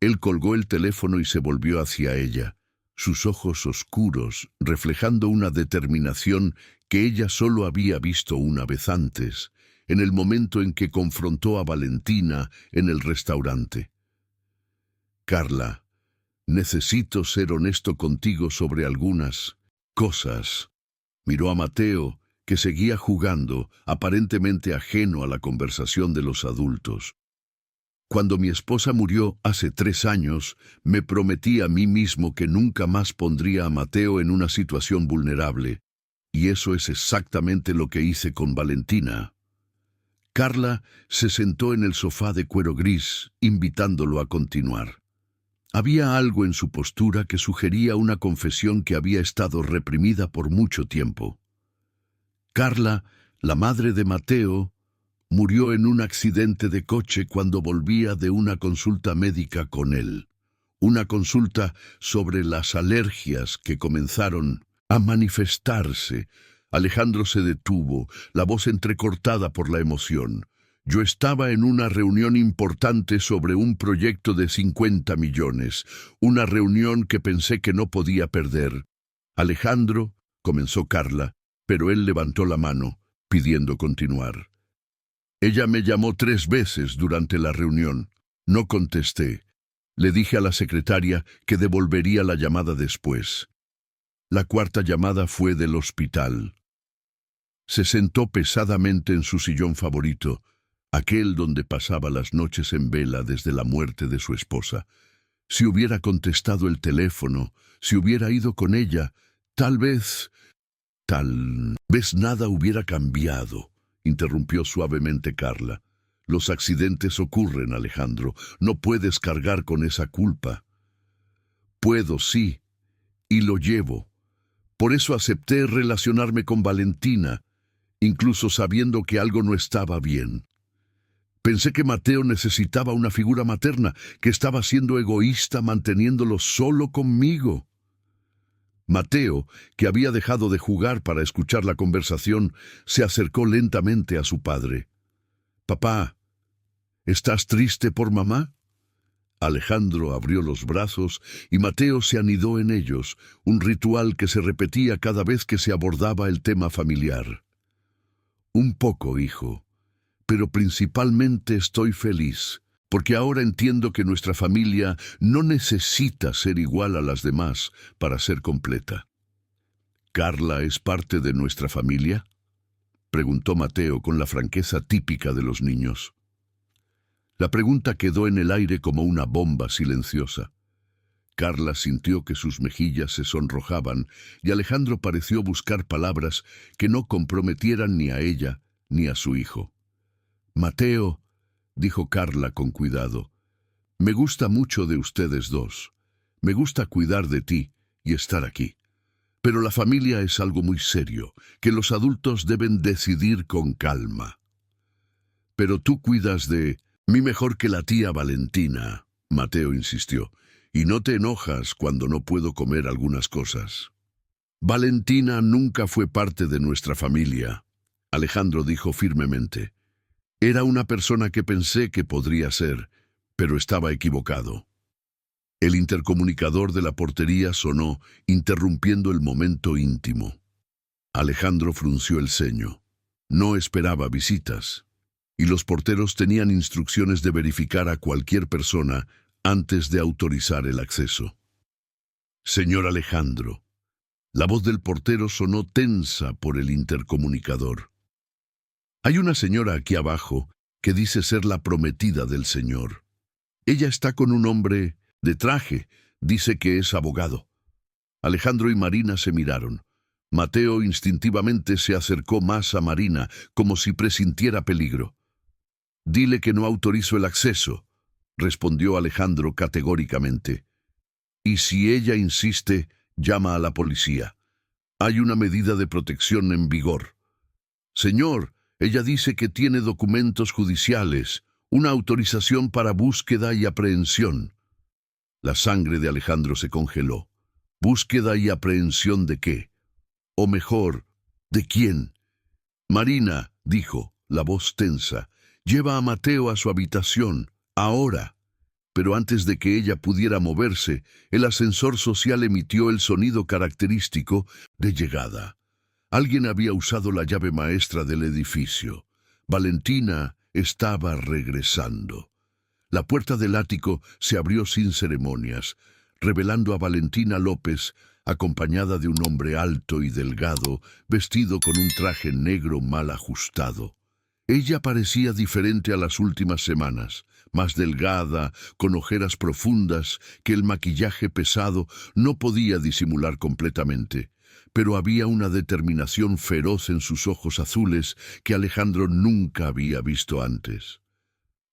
Él colgó el teléfono y se volvió hacia ella, sus ojos oscuros reflejando una determinación que ella solo había visto una vez antes, en el momento en que confrontó a Valentina en el restaurante. «Carla, necesito ser honesto contigo sobre algunas cosas». Miró a Mateo, que seguía jugando, aparentemente ajeno a la conversación de los adultos. «Cuando mi esposa murió hace 3 años, me prometí a mí mismo que nunca más pondría a Mateo en una situación vulnerable, y eso es exactamente lo que hice con Valentina». Carla se sentó en el sofá de cuero gris, invitándolo a continuar. Había algo en su postura que sugería una confesión que había estado reprimida por mucho tiempo. Carla, la madre de Mateo, murió en un accidente de coche cuando volvía de una consulta médica con él. Una consulta sobre las alergias que comenzaron a manifestarse. Alejandro se detuvo, la voz entrecortada por la emoción. «Yo estaba en una reunión importante sobre un proyecto de 50 millones, una reunión que pensé que no podía perder». «Alejandro», comenzó Carla, pero él levantó la mano, pidiendo continuar. «Ella me llamó 3 veces durante la reunión. No contesté. Le dije a la secretaria que devolvería la llamada después. La 4ª llamada fue del hospital». Se sentó pesadamente en su sillón favorito, aquel donde pasaba las noches en vela desde la muerte de su esposa. Si hubiera contestado el teléfono, si hubiera ido con ella, tal vez nada hubiera cambiado, interrumpió suavemente Carla. Los accidentes ocurren, Alejandro. No puedes cargar con esa culpa. Puedo, sí, y lo llevo. Por eso acepté relacionarme con Valentina, incluso sabiendo que algo no estaba bien. Pensé que Mateo necesitaba una figura materna, que estaba siendo egoísta manteniéndolo solo conmigo. Mateo, que había dejado de jugar para escuchar la conversación, se acercó lentamente a su padre. «Papá, ¿estás triste por mamá?» Alejandro abrió los brazos y Mateo se anidó en ellos, un ritual que se repetía cada vez que se abordaba el tema familiar. «Un poco, hijo, pero principalmente estoy feliz, porque ahora entiendo que nuestra familia no necesita ser igual a las demás para ser completa». «¿Carla es parte de nuestra familia?», preguntó Mateo con la franqueza típica de los niños. La pregunta quedó en el aire como una bomba silenciosa. Carla sintió que sus mejillas se sonrojaban y Alejandro pareció buscar palabras que no comprometieran ni a ella ni a su hijo. «Mateo», dijo Carla con cuidado, «me gusta mucho de ustedes dos. Me gusta cuidar de ti y estar aquí. Pero la familia es algo muy serio, que los adultos deben decidir con calma. Pero tú cuidas de mí mejor que la tía Valentina», Mateo insistió, «y no te enojas cuando no puedo comer algunas cosas». «Valentina nunca fue parte de nuestra familia», Alejandro dijo firmemente. «Era una persona que pensé que podría ser, pero estaba equivocado». El intercomunicador de la portería sonó, interrumpiendo el momento íntimo. Alejandro frunció el ceño. No esperaba visitas, y los porteros tenían instrucciones de verificar a cualquier persona antes de autorizar el acceso. «Señor Alejandro». La voz del portero sonó tensa por el intercomunicador. «Hay una señora aquí abajo que dice ser la prometida del señor. Ella está con un hombre de traje, dice que es abogado». Alejandro y Marina se miraron. Mateo instintivamente se acercó más a Marina, como si presintiera peligro. «Dile que no autorizo el acceso», respondió Alejandro categóricamente. «Y si ella insiste, llama a la policía. Hay una medida de protección en vigor». «Señor, ella dice que tiene documentos judiciales, una autorización para búsqueda y aprehensión». La sangre de Alejandro se congeló. ¿Búsqueda y aprehensión de qué? O mejor, ¿de quién? «Marina», dijo, la voz tensa, «lleva a Mateo a su habitación, ahora». Pero antes de que ella pudiera moverse, el ascensor social emitió el sonido característico de llegada. Alguien había usado la llave maestra del edificio. Valentina estaba regresando. La puerta del ático se abrió sin ceremonias, revelando a Valentina López, acompañada de un hombre alto y delgado, vestido con un traje negro mal ajustado. Ella parecía diferente a las últimas semanas, más delgada, con ojeras profundas que el maquillaje pesado no podía disimular completamente, pero había una determinación feroz en sus ojos azules que Alejandro nunca había visto antes.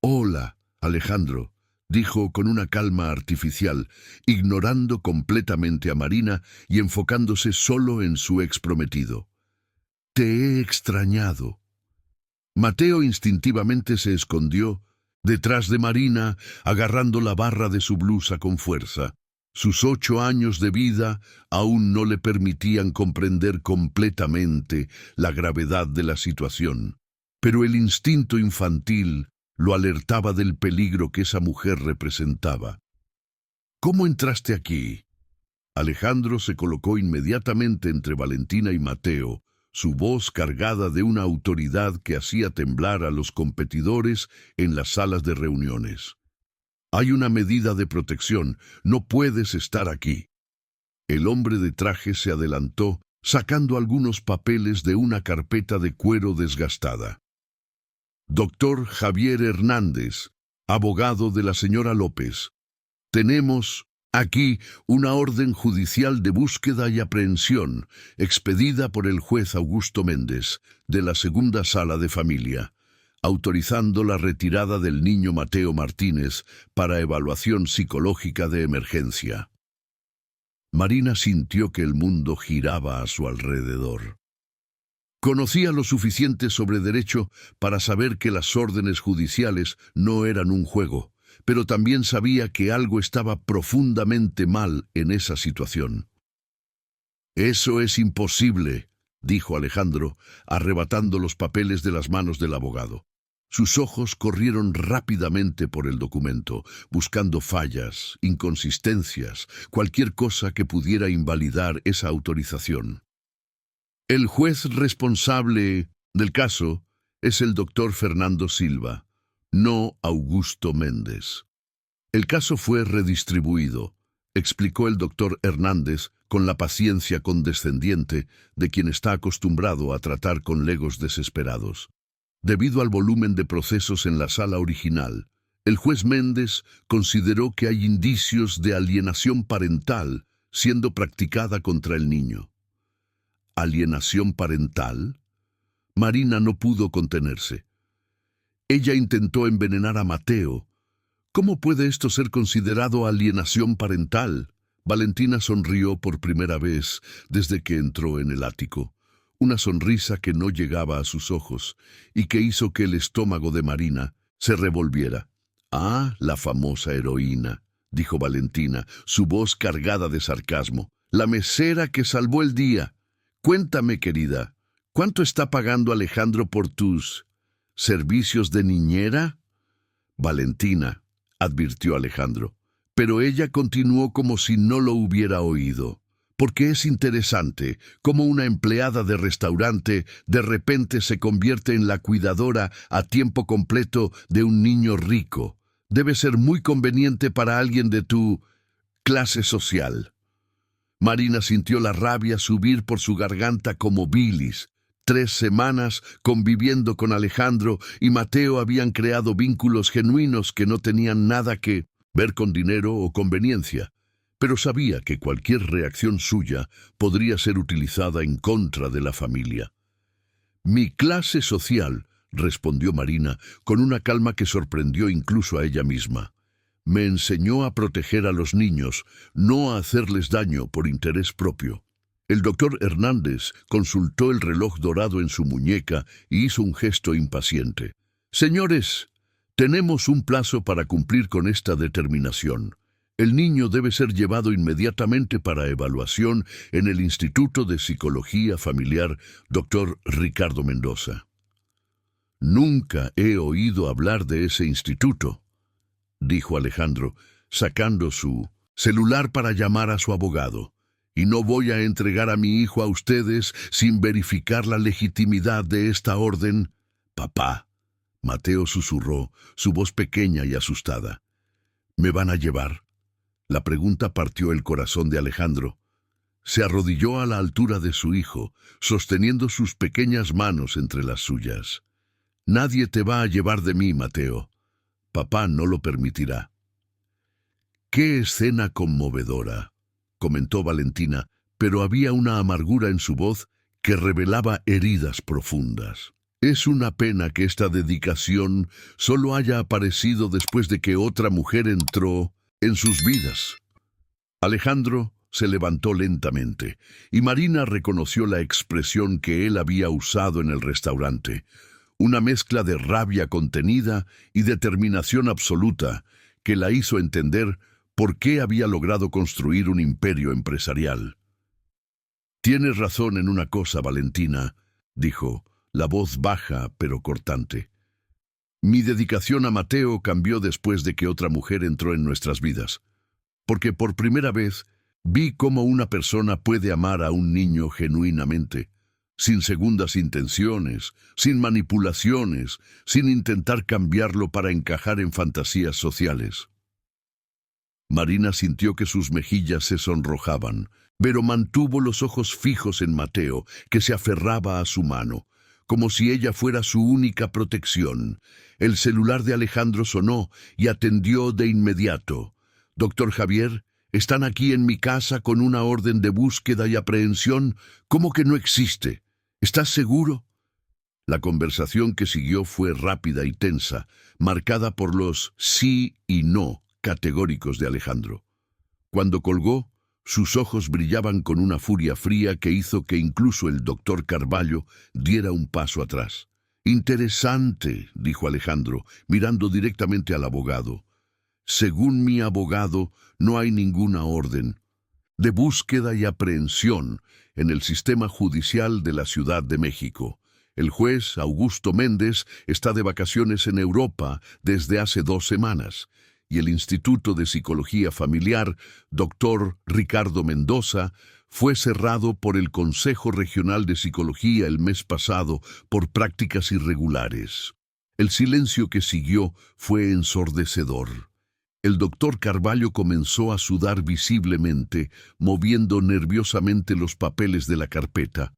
«Hola, Alejandro», dijo con una calma artificial, ignorando completamente a Marina y enfocándose solo en su exprometido. «Te he extrañado». Mateo instintivamente se escondió detrás de Marina, agarrando la barra de su blusa con fuerza. Sus 8 años de vida aún no le permitían comprender completamente la gravedad de la situación, pero el instinto infantil lo alertaba del peligro que esa mujer representaba. «¿Cómo entraste aquí?» Alejandro se colocó inmediatamente entre Valentina y Mateo, su voz cargada de una autoridad que hacía temblar a los competidores en las salas de reuniones. «Hay una medida de protección, no puedes estar aquí». El hombre de traje se adelantó, sacando algunos papeles de una carpeta de cuero desgastada. Doctor Javier Hernández, abogado de la señora López. Tenemos aquí una orden judicial de búsqueda y aprehensión, expedida por el juez Augusto Méndez, de la Segunda Sala de Familia, autorizando la retirada del niño Mateo Martínez para evaluación psicológica de emergencia. Marina sintió que el mundo giraba a su alrededor. Conocía lo suficiente sobre derecho para saber que las órdenes judiciales no eran un juego, pero también sabía que algo estaba profundamente mal en esa situación. «Eso es imposible», dijo Alejandro, arrebatando los papeles de las manos del abogado. Sus ojos corrieron rápidamente por el documento, buscando fallas, inconsistencias, cualquier cosa que pudiera invalidar esa autorización. El juez responsable del caso es el doctor Fernando Silva, no Augusto Méndez. El caso fue redistribuido, explicó el doctor Hernández con la paciencia condescendiente de quien está acostumbrado a tratar con legos desesperados. Debido al volumen de procesos en la sala original, el juez Méndez consideró que hay indicios de alienación parental siendo practicada contra el niño. ¿Alienación parental? Marina no pudo contenerse. Ella intentó envenenar a Mateo. ¿Cómo puede esto ser considerado alienación parental? Valentina sonrió por primera vez desde que entró en el ático. Una sonrisa que no llegaba a sus ojos y que hizo que el estómago de Marina se revolviera. «Ah, la famosa heroína», dijo Valentina, su voz cargada de sarcasmo. «La mesera que salvó el día. Cuéntame, querida, ¿cuánto está pagando Alejandro por tus servicios de niñera?» «Valentina», advirtió Alejandro, pero ella continuó como si no lo hubiera oído. Porque es interesante cómo una empleada de restaurante de repente se convierte en la cuidadora a tiempo completo de un niño rico. Debe ser muy conveniente para alguien de tu clase social. Marina sintió la rabia subir por su garganta como bilis. 3 semanas conviviendo con Alejandro y Mateo habían creado vínculos genuinos que no tenían nada que ver con dinero o conveniencia. Pero sabía que cualquier reacción suya podría ser utilizada en contra de la familia. «Mi clase social», respondió Marina con una calma que sorprendió incluso a ella misma. «Me enseñó a proteger a los niños, no a hacerles daño por interés propio». El doctor Hernández consultó el reloj dorado en su muñeca y hizo un gesto impaciente. «Señores, tenemos un plazo para cumplir con esta determinación. El niño debe ser llevado inmediatamente para evaluación en el Instituto de Psicología Familiar Dr. Ricardo Mendoza». «Nunca he oído hablar de ese instituto», dijo Alejandro, sacando su celular para llamar a su abogado. «Y no voy a entregar a mi hijo a ustedes sin verificar la legitimidad de esta orden». «Papá», Mateo susurró, su voz pequeña y asustada. «¿Me van a llevar?» La pregunta partió el corazón de Alejandro. Se arrodilló a la altura de su hijo, sosteniendo sus pequeñas manos entre las suyas. «Nadie te va a llevar de mí, Mateo. Papá no lo permitirá». «Qué escena conmovedora», comentó Valentina, pero había una amargura en su voz que revelaba heridas profundas. «Es una pena que esta dedicación solo haya aparecido después de que otra mujer entró en sus vidas». Alejandro se levantó lentamente, y Marina reconoció la expresión que él había usado en el restaurante, una mezcla de rabia contenida y determinación absoluta que la hizo entender por qué había logrado construir un imperio empresarial. «Tienes razón en una cosa, Valentina», dijo, la voz baja pero cortante. «Mi dedicación a Mateo cambió después de que otra mujer entró en nuestras vidas, porque por primera vez vi cómo una persona puede amar a un niño genuinamente, sin segundas intenciones, sin manipulaciones, sin intentar cambiarlo para encajar en fantasías sociales». Marina sintió que sus mejillas se sonrojaban, pero mantuvo los ojos fijos en Mateo, que se aferraba a su mano, como si ella fuera su única protección. El celular de Alejandro sonó y atendió de inmediato. «Doctor Javier, están aquí en mi casa con una orden de búsqueda y aprehensión. ¿Cómo que no existe? ¿Estás seguro?» La conversación que siguió fue rápida y tensa, marcada por los sí y no categóricos de Alejandro. Cuando colgó, sus ojos brillaban con una furia fría que hizo que incluso el doctor Carvalho diera un paso atrás. «Interesante», dijo Alejandro, mirando directamente al abogado. «Según mi abogado, no hay ninguna orden de búsqueda y aprehensión en el sistema judicial de la Ciudad de México. El juez Augusto Méndez está de vacaciones en Europa desde hace 2 semanas, y el Instituto de Psicología Familiar, Dr. Ricardo Mendoza, fue cerrado por el Consejo Regional de Psicología el mes pasado por prácticas irregulares». El silencio que siguió fue ensordecedor. El doctor Carvalho comenzó a sudar visiblemente, moviendo nerviosamente los papeles de la carpeta.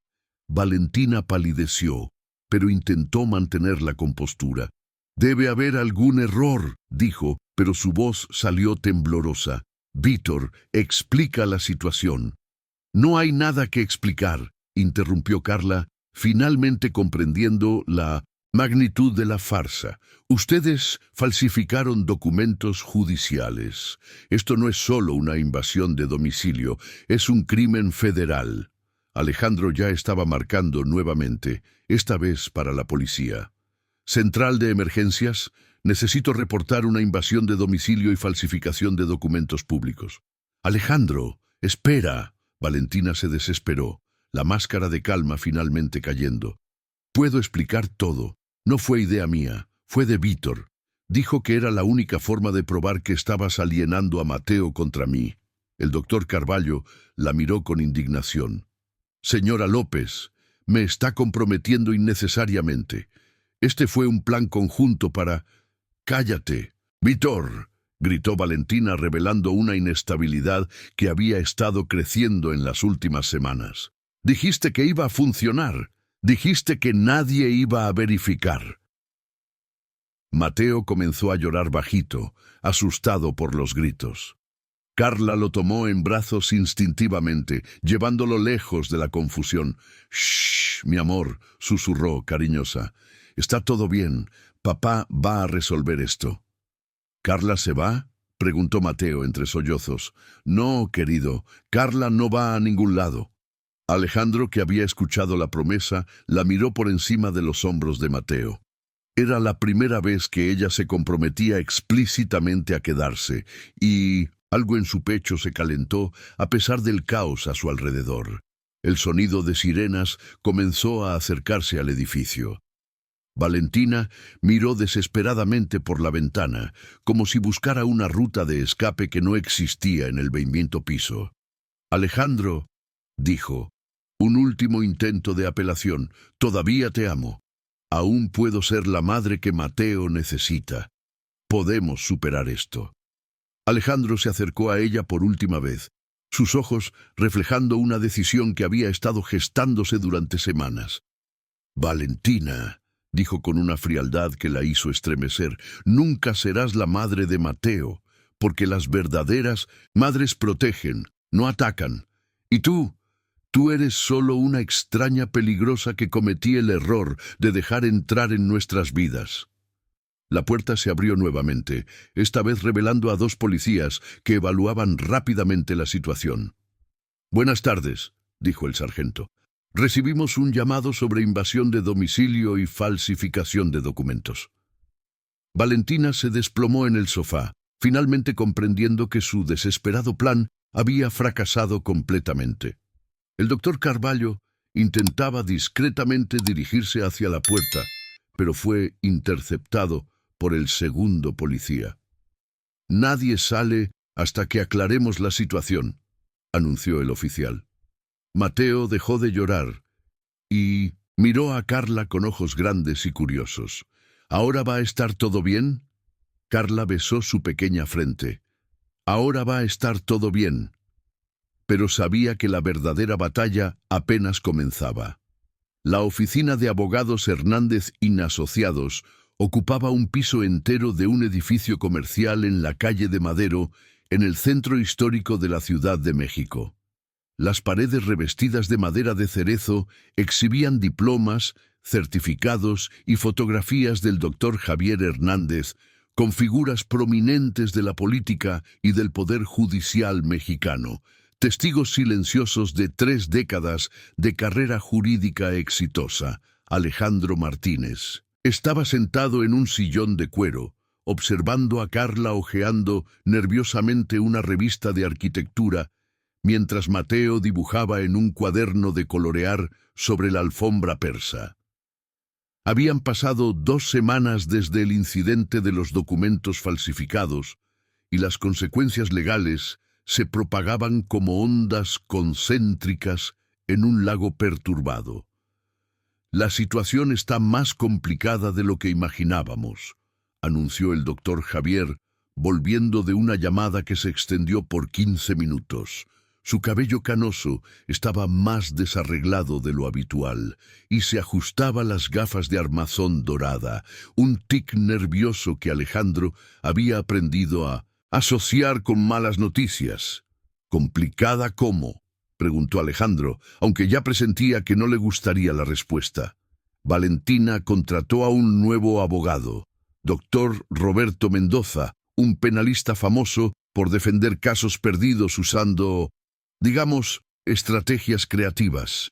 Valentina palideció, pero intentó mantener la compostura. «Debe haber algún error», dijo, pero su voz salió temblorosa. «Víctor, explica la situación». «No hay nada que explicar», interrumpió Carla, finalmente comprendiendo la magnitud de la farsa. «Ustedes falsificaron documentos judiciales. Esto no es solo una invasión de domicilio, es un crimen federal». Alejandro ya estaba marcando nuevamente, esta vez para la policía. «Central de emergencias, necesito reportar una invasión de domicilio y falsificación de documentos públicos». «Alejandro, espera». Valentina se desesperó, la máscara de calma finalmente cayendo. «Puedo explicar todo. No fue idea mía, fue de Víctor. Dijo que era la única forma de probar que estabas alienando a Mateo contra mí». El doctor Carvalho la miró con indignación. «Señora López, me está comprometiendo innecesariamente. Este fue un plan conjunto para...» «Cállate, Víctor», gritó Valentina, revelando una inestabilidad que había estado creciendo en las últimas semanas. «Dijiste que iba a funcionar. Dijiste que nadie iba a verificar». Mateo comenzó a llorar bajito, asustado por los gritos. Carla lo tomó en brazos instintivamente, llevándolo lejos de la confusión. «Shh, mi amor», susurró cariñosa. «Está todo bien. Papá va a resolver esto». «¿Carla se va?», preguntó Mateo entre sollozos. «No, querido, Carla no va a ningún lado». Alejandro, que había escuchado la promesa, la miró por encima de los hombros de Mateo. Era la primera vez que ella se comprometía explícitamente a quedarse, y algo en su pecho se calentó a pesar del caos a su alrededor. El sonido de sirenas comenzó a acercarse al edificio. Valentina miró desesperadamente por la ventana, como si buscara una ruta de escape que no existía en el 20º piso. «Alejandro», dijo, «un último intento de apelación. Todavía te amo. Aún puedo ser la madre que Mateo necesita. Podemos superar esto». Alejandro se acercó a ella por última vez, sus ojos reflejando una decisión que había estado gestándose durante semanas. «Valentina», dijo con una frialdad que la hizo estremecer, «nunca serás la madre de Mateo, porque las verdaderas madres protegen, no atacan. Y tú eres solo una extraña peligrosa que cometí el error de dejar entrar en nuestras vidas». La puerta se abrió nuevamente, esta vez revelando a 2 policías que evaluaban rápidamente la situación. «Buenas tardes», dijo el sargento. «Recibimos un llamado sobre invasión de domicilio y falsificación de documentos». Valentina se desplomó en el sofá, finalmente comprendiendo que su desesperado plan había fracasado completamente. El doctor Carvalho intentaba discretamente dirigirse hacia la puerta, pero fue interceptado por el segundo policía. «Nadie sale hasta que aclaremos la situación», anunció el oficial. Mateo dejó de llorar y miró a Carla con ojos grandes y curiosos. «¿Ahora va a estar todo bien?». Carla besó su pequeña frente. «Ahora va a estar todo bien». Pero sabía que la verdadera batalla apenas comenzaba. La oficina de abogados Hernández Asociados ocupaba un piso entero de un edificio comercial en la calle de Madero, en el centro histórico de la Ciudad de México. Las paredes revestidas de madera de cerezo exhibían diplomas, certificados y fotografías del doctor Javier Hernández, con figuras prominentes de la política y del poder judicial mexicano, testigos silenciosos de 3 décadas de carrera jurídica exitosa. Alejandro Martínez estaba sentado en un sillón de cuero, observando a Carla hojeando nerviosamente una revista de arquitectura, mientras Mateo dibujaba en un cuaderno de colorear sobre la alfombra persa. Habían pasado 2 semanas desde el incidente de los documentos falsificados, y las consecuencias legales se propagaban como ondas concéntricas en un lago perturbado. La situación está más complicada de lo que imaginábamos, anunció el doctor Javier, volviendo de una llamada que se extendió por 15 minutos. Su cabello canoso estaba más desarreglado de lo habitual y se ajustaba las gafas de armazón dorada, un tic nervioso que Alejandro había aprendido a asociar con malas noticias. ¿Complicada cómo?, preguntó Alejandro, aunque ya presentía que no le gustaría la respuesta. Valentina contrató a un nuevo abogado, doctor Roberto Mendoza, un penalista famoso por defender casos perdidos usando, digamos, estrategias creativas.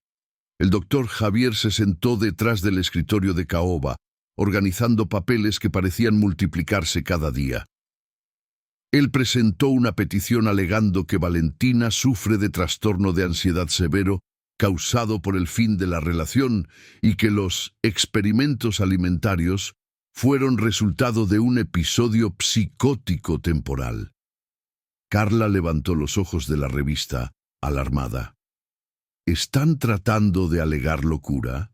El doctor Javier se sentó detrás del escritorio de caoba, organizando papeles que parecían multiplicarse cada día. Él presentó una petición alegando que Valentina sufre de trastorno de ansiedad severo causado por el fin de la relación y que los experimentos alimentarios fueron resultado de un episodio psicótico temporal. Carla levantó los ojos de la revista, alarmada. ¿Están tratando de alegar locura?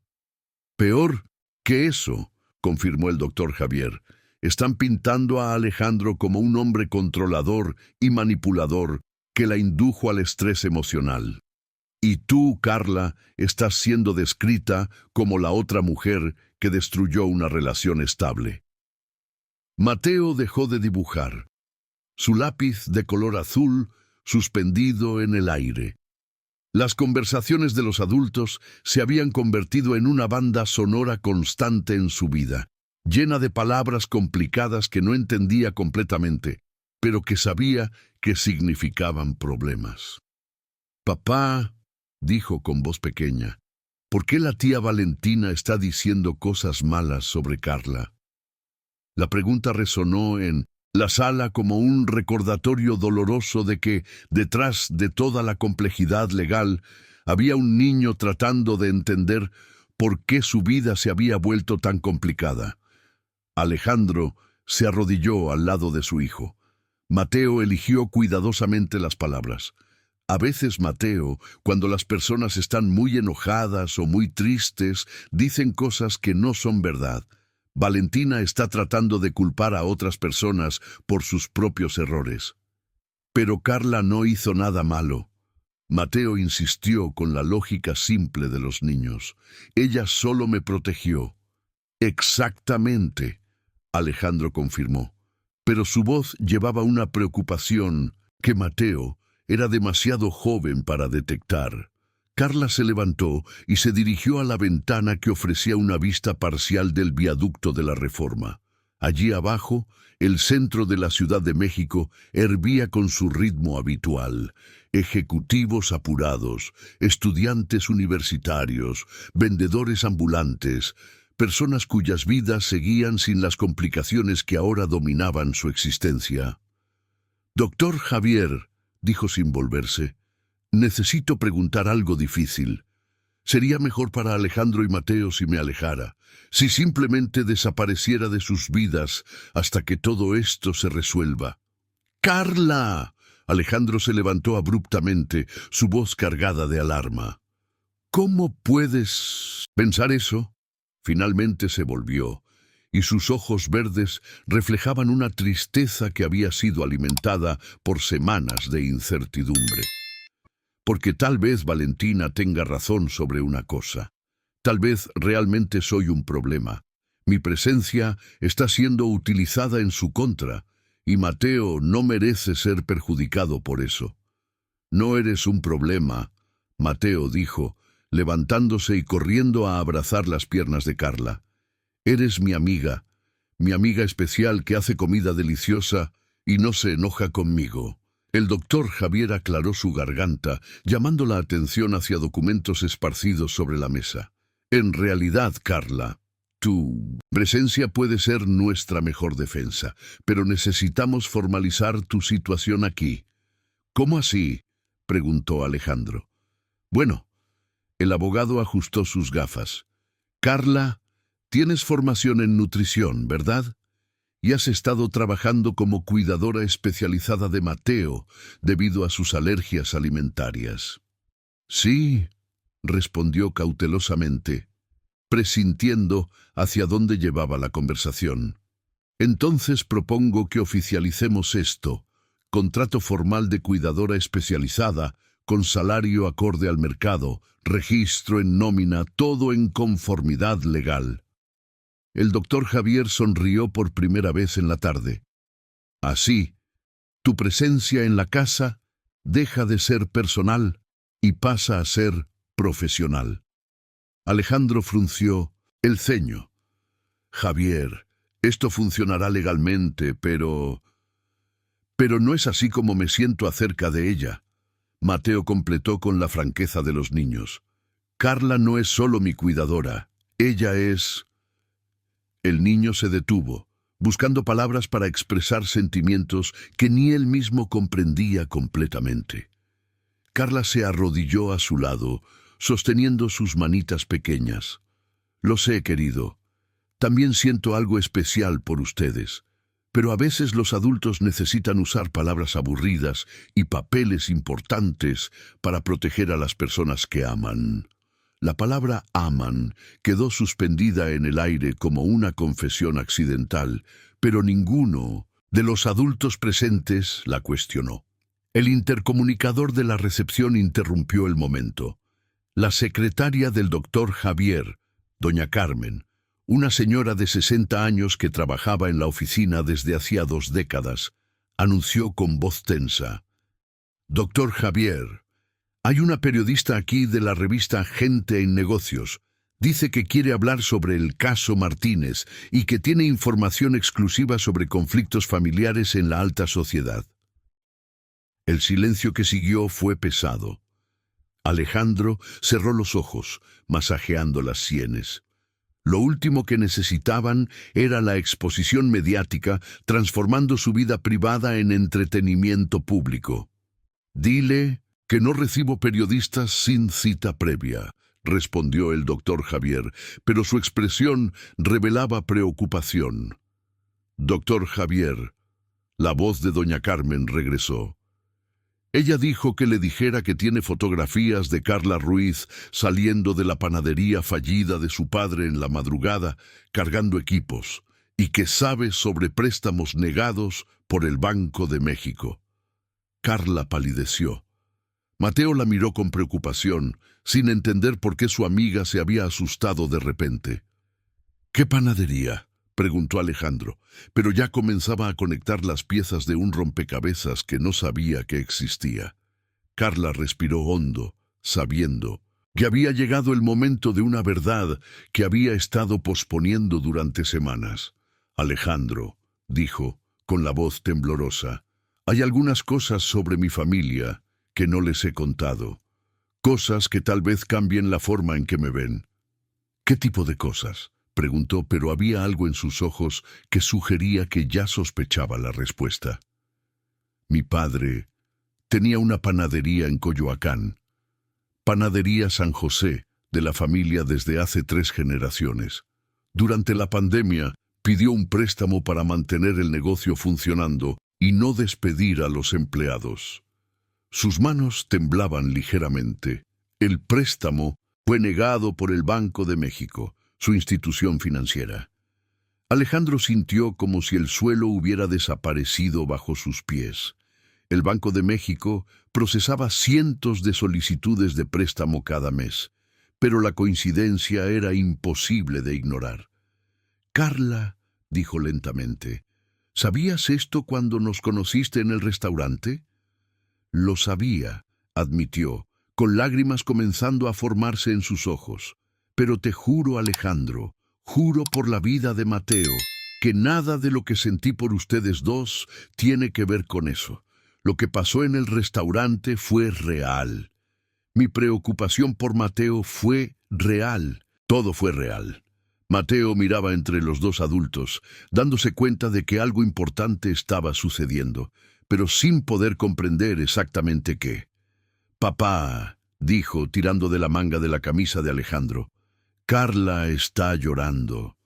Peor que eso, confirmó el doctor Javier. Están pintando a Alejandro como un hombre controlador y manipulador que la indujo al estrés emocional. Y tú, Carla, estás siendo descrita como la otra mujer que destruyó una relación estable. Mateo dejó de dibujar, su lápiz de color azul suspendido en el aire. Las conversaciones de los adultos se habían convertido en una banda sonora constante en su vida, llena de palabras complicadas que no entendía completamente, pero que sabía que significaban problemas. «Papá», dijo con voz pequeña, «¿por qué la tía Valentina está diciendo cosas malas sobre Carla?» La pregunta resonó en la sala como un recordatorio doloroso de que, detrás de toda la complejidad legal, había un niño tratando de entender por qué su vida se había vuelto tan complicada. Alejandro se arrodilló al lado de su hijo. Mateo eligió cuidadosamente las palabras. A veces, Mateo, cuando las personas están muy enojadas o muy tristes, dicen cosas que no son verdad. Valentina está tratando de culpar a otras personas por sus propios errores. Pero Carla no hizo nada malo. Mateo insistió con la lógica simple de los niños. Ella solo me protegió. Exactamente, Alejandro confirmó. Pero su voz llevaba una preocupación que Mateo era demasiado joven para detectar. Carla se levantó y se dirigió a la ventana que ofrecía una vista parcial del viaducto de la Reforma. Allí abajo, el centro de la Ciudad de México hervía con su ritmo habitual. Ejecutivos apurados, estudiantes universitarios, vendedores ambulantes, personas cuyas vidas seguían sin las complicaciones que ahora dominaban su existencia. «Doctor Javier», dijo sin volverse, «necesito preguntar algo difícil. Sería mejor para Alejandro y Mateo si me alejara, si simplemente desapareciera de sus vidas hasta que todo esto se resuelva». «¡Carla!». Alejandro se levantó abruptamente, su voz cargada de alarma. «¿Cómo puedes pensar eso?». Finalmente se volvió, y sus ojos verdes reflejaban una tristeza que había sido alimentada por semanas de incertidumbre. «Porque tal vez Valentina tenga razón sobre una cosa. Tal vez realmente soy un problema. Mi presencia está siendo utilizada en su contra, y Mateo no merece ser perjudicado por eso. No eres un problema, Mateo dijo, levantándose y corriendo a abrazar las piernas de Carla. Eres mi amiga especial que hace comida deliciosa y no se enoja conmigo. El doctor Javier aclaró su garganta, llamando la atención hacia documentos esparcidos sobre la mesa. En realidad, Carla, tu presencia puede ser nuestra mejor defensa, pero necesitamos formalizar tu situación aquí. ¿Cómo así?, preguntó Alejandro. Bueno, el abogado ajustó sus gafas. Carla, tienes formación en nutrición, ¿verdad? Y has estado trabajando como cuidadora especializada de Mateo debido a sus alergias alimentarias. Sí, respondió cautelosamente, presintiendo hacia dónde llevaba la conversación. Entonces propongo que oficialicemos esto, contrato formal de cuidadora especializada, con salario acorde al mercado, registro en nómina, todo en conformidad legal. El doctor Javier sonrió por primera vez en la tarde. Así, tu presencia en la casa deja de ser personal y pasa a ser profesional. Alejandro frunció el ceño. Javier, esto funcionará legalmente, pero no es así como me siento acerca de ella. Mateo completó con la franqueza de los niños. Carla no es solo mi cuidadora, ella es... El niño se detuvo, buscando palabras para expresar sentimientos que ni él mismo comprendía completamente. Carla se arrodilló a su lado, sosteniendo sus manitas pequeñas. Lo sé, querido. También siento algo especial por ustedes. Pero a veces los adultos necesitan usar palabras aburridas y papeles importantes para proteger a las personas que aman. La palabra aman quedó suspendida en el aire como una confesión accidental, pero ninguno de los adultos presentes la cuestionó. El intercomunicador de la recepción interrumpió el momento. La secretaria del doctor Javier, doña Carmen, una señora de 60 años que trabajaba en la oficina desde hacía 2 décadas, anunció con voz tensa. Doctor Javier, hay una periodista aquí de la revista Gente en Negocios. Dice que quiere hablar sobre el caso Martínez y que tiene información exclusiva sobre conflictos familiares en la alta sociedad. El silencio que siguió fue pesado. Alejandro cerró los ojos, masajeando las sienes. Lo último que necesitaban era la exposición mediática, transformando su vida privada en entretenimiento público. Dile que no recibo periodistas sin cita previa, respondió el doctor Javier, pero su expresión revelaba preocupación. Doctor Javier, la voz de doña Carmen regresó. Ella dijo que le dijera que tiene fotografías de Carla Ruiz saliendo de la panadería fallida de su padre en la madrugada, cargando equipos, y que sabe sobre préstamos negados por el Banco de México. Carla palideció. Mateo la miró con preocupación, sin entender por qué su amiga se había asustado de repente. ¿Qué panadería?, preguntó Alejandro, pero ya comenzaba a conectar las piezas de un rompecabezas que no sabía que existía. Carla respiró hondo, sabiendo que había llegado el momento de una verdad que había estado posponiendo durante semanas. Alejandro, dijo, con la voz temblorosa, hay algunas cosas sobre mi familia que no les he contado. Cosas que tal vez cambien la forma en que me ven. ¿Qué tipo de cosas?, preguntó, pero había algo en sus ojos que sugería que ya sospechaba la respuesta. Mi padre tenía una panadería en Coyoacán. Panadería San José, de la familia desde hace 3 generaciones. Durante la pandemia, pidió un préstamo para mantener el negocio funcionando y no despedir a los empleados. Sus manos temblaban ligeramente. El préstamo fue negado por el Banco de México, su institución financiera. Alejandro sintió como si el suelo hubiera desaparecido bajo sus pies. El Banco de México procesaba cientos de solicitudes de préstamo cada mes, pero la coincidencia era imposible de ignorar. «Carla», dijo lentamente, «¿sabías esto cuando nos conociste en el restaurante?» «Lo sabía», admitió, con lágrimas comenzando a formarse en sus ojos. «Pero te juro, Alejandro, juro por la vida de Mateo, que nada de lo que sentí por ustedes dos tiene que ver con eso. Lo que pasó en el restaurante fue real. Mi preocupación por Mateo fue real. Todo fue real». Mateo miraba entre los dos adultos, dándose cuenta de que algo importante estaba sucediendo, pero sin poder comprender exactamente qué. «Papá», dijo, tirando de la manga de la camisa de Alejandro, «Carla está llorando».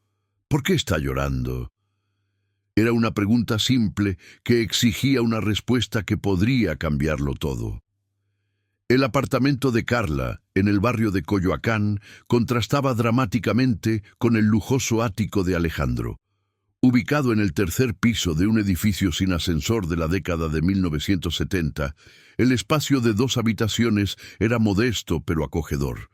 «¿Por qué está llorando?» Era una pregunta simple que exigía una respuesta que podría cambiarlo todo. El apartamento de Carla, en el barrio de Coyoacán, contrastaba dramáticamente con el lujoso ático de Alejandro. Ubicado en el tercer piso de un edificio sin ascensor de la década de 1970, el espacio de 2 habitaciones era modesto pero acogedor,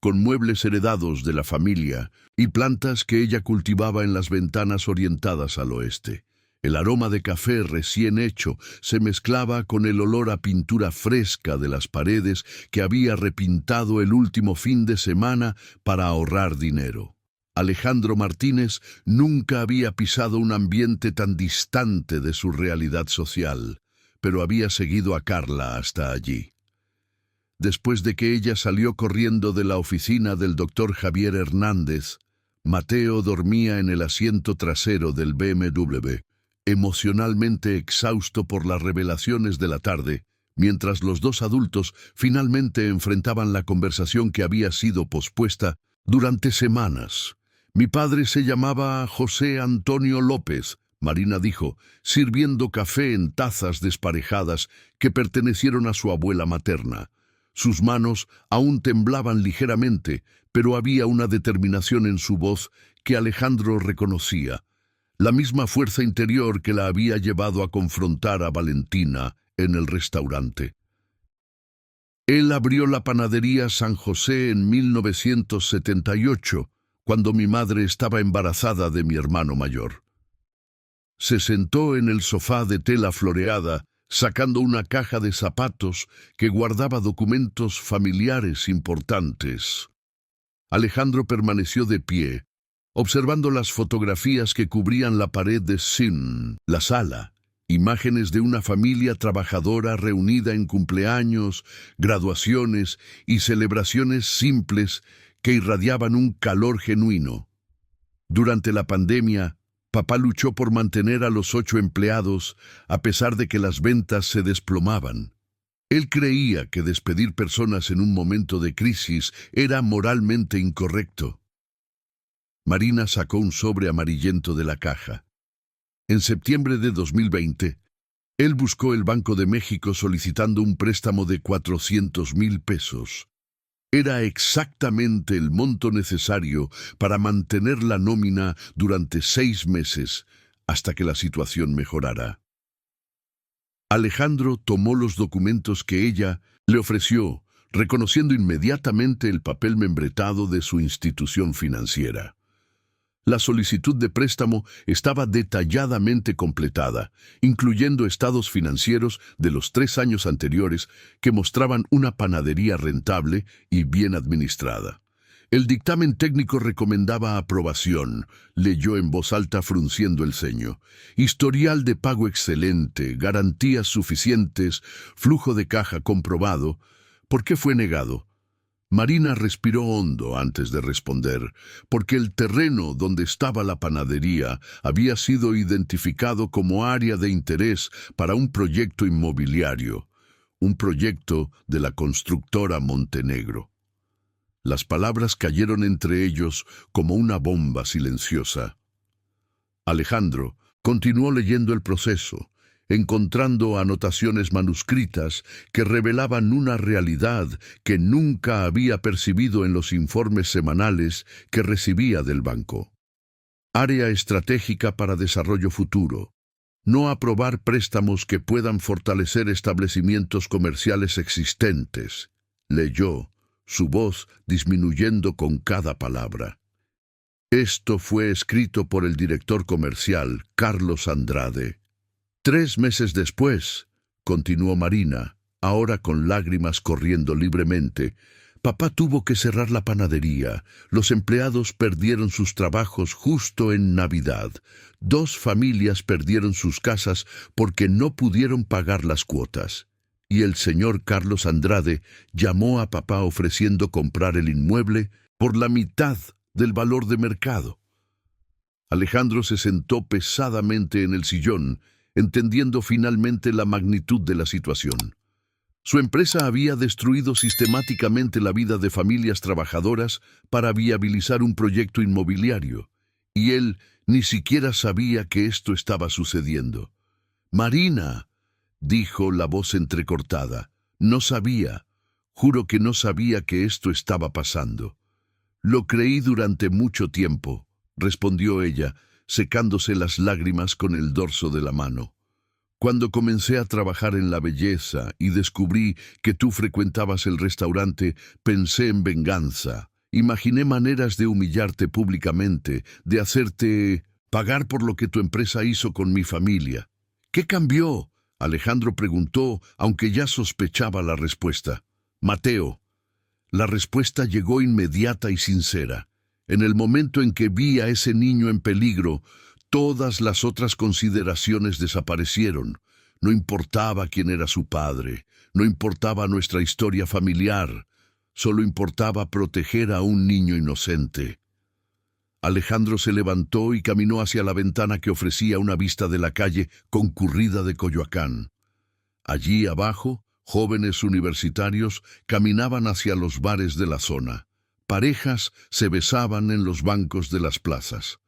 con muebles heredados de la familia y plantas que ella cultivaba en las ventanas orientadas al oeste. El aroma de café recién hecho se mezclaba con el olor a pintura fresca de las paredes que había repintado el último fin de semana para ahorrar dinero. Alejandro Martínez nunca había pisado un ambiente tan distante de su realidad social, pero había seguido a Carla hasta allí. Después de que ella salió corriendo de la oficina del doctor Javier Hernández, Mateo dormía en el asiento trasero del BMW, emocionalmente exhausto por las revelaciones de la tarde, mientras los dos adultos finalmente enfrentaban la conversación que había sido pospuesta durante semanas. «Mi padre se llamaba José Antonio López», Marina dijo, sirviendo café en tazas desparejadas que pertenecieron a su abuela materna. Sus manos aún temblaban ligeramente, pero había una determinación en su voz que Alejandro reconocía, la misma fuerza interior que la había llevado a confrontar a Valentina en el restaurante. «Él abrió la panadería San José en 1978, cuando mi madre estaba embarazada de mi hermano mayor». Se sentó en el sofá de tela floreada, sacando una caja de zapatos que guardaba documentos familiares importantes. Alejandro permaneció de pie, observando las fotografías que cubrían la pared de la sala, imágenes de una familia trabajadora reunida en cumpleaños, graduaciones y celebraciones simples que irradiaban un calor genuino. Durante la pandemia, papá luchó por mantener a los 8 empleados a pesar de que las ventas se desplomaban. Él creía que despedir personas en un momento de crisis era moralmente incorrecto. Marina sacó un sobre amarillento de la caja. En septiembre de 2020, él buscó el Banco de México solicitando un préstamo de 400,000 pesos. Era exactamente el monto necesario para mantener la nómina durante 6 meses, hasta que la situación mejorara. Alejandro tomó los documentos que ella le ofreció, reconociendo inmediatamente el papel membretado de su institución financiera. La solicitud de préstamo estaba detalladamente completada, incluyendo estados financieros de los 3 años anteriores que mostraban una panadería rentable y bien administrada. El dictamen técnico recomendaba aprobación, leyó en voz alta frunciendo el ceño. Historial de pago excelente, garantías suficientes, flujo de caja comprobado. ¿Por qué fue negado? Marina respiró hondo antes de responder, porque el terreno donde estaba la panadería había sido identificado como área de interés para un proyecto inmobiliario, un proyecto de la constructora Montenegro. Las palabras cayeron entre ellos como una bomba silenciosa. Alejandro continuó leyendo el proceso, encontrando anotaciones manuscritas que revelaban una realidad que nunca había percibido en los informes semanales que recibía del banco. Área estratégica para desarrollo futuro. No aprobar préstamos que puedan fortalecer establecimientos comerciales existentes. Leyó, su voz disminuyendo con cada palabra. Esto fue escrito por el director comercial, Carlos Andrade. 3 meses después, continuó Marina, ahora con lágrimas corriendo libremente, papá tuvo que cerrar la panadería. Los empleados perdieron sus trabajos justo en Navidad. 2 familias perdieron sus casas porque no pudieron pagar las cuotas. Y el señor Carlos Andrade llamó a papá ofreciendo comprar el inmueble por la mitad del valor de mercado. Alejandro se sentó pesadamente en el sillón, entendiendo finalmente la magnitud de la situación. Su empresa había destruido sistemáticamente la vida de familias trabajadoras para viabilizar un proyecto inmobiliario, y él ni siquiera sabía que esto estaba sucediendo. «Marina», dijo la voz entrecortada, «no sabía, juro que no sabía que esto estaba pasando». «Lo creí durante mucho tiempo», respondió ella, secándose las lágrimas con el dorso de la mano. «Cuando comencé a trabajar en la belleza y descubrí que tú frecuentabas el restaurante, pensé en venganza. Imaginé maneras de humillarte públicamente, de hacerte pagar por lo que tu empresa hizo con mi familia». «¿Qué cambió?», Alejandro preguntó, aunque ya sospechaba la respuesta. «Mateo». La respuesta llegó inmediata y sincera. En el momento en que vi a ese niño en peligro, todas las otras consideraciones desaparecieron. No importaba quién era su padre, no importaba nuestra historia familiar, solo importaba proteger a un niño inocente. Alejandro se levantó y caminó hacia la ventana que ofrecía una vista de la calle concurrida de Coyoacán. Allí abajo, jóvenes universitarios caminaban hacia los bares de la zona. Parejas se besaban en los bancos de las plazas.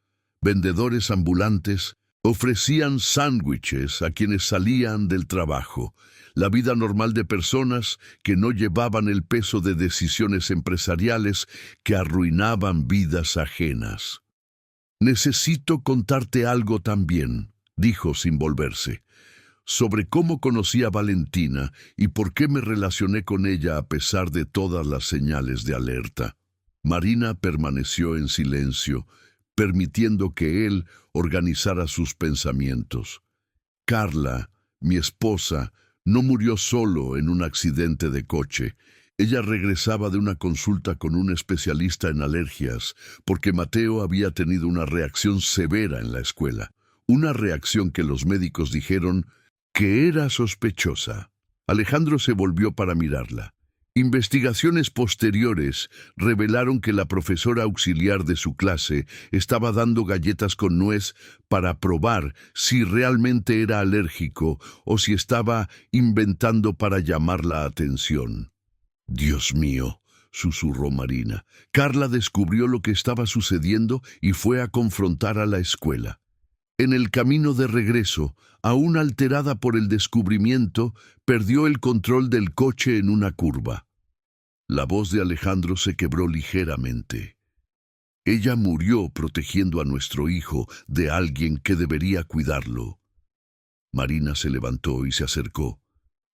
Vendedores ambulantes ofrecían sándwiches a quienes salían del trabajo. La vida normal de personas que no llevaban el peso de decisiones empresariales que arruinaban vidas ajenas. «Necesito contarte algo también», dijo sin volverse, «sobre cómo conocí a Valentina y por qué me relacioné con ella a pesar de todas las señales de alerta». Marina permaneció en silencio, permitiendo que él organizara sus pensamientos. «Carla, mi esposa, no murió solo en un accidente de coche. Ella regresaba de una consulta con un especialista en alergias, porque Mateo había tenido una reacción severa en la escuela. Una reacción que los médicos dijeron que era sospechosa». Alejandro se volvió para mirarla. Investigaciones posteriores revelaron que la profesora auxiliar de su clase estaba dando galletas con nuez para probar si realmente era alérgico o si estaba inventando para llamar la atención. «Dios mío», susurró Marina. Carla descubrió lo que estaba sucediendo y fue a confrontar a la escuela. En el camino de regreso, aún alterada por el descubrimiento, perdió el control del coche en una curva. La voz de Alejandro se quebró ligeramente. «Ella murió protegiendo a nuestro hijo de alguien que debería cuidarlo». Marina se levantó y se acercó,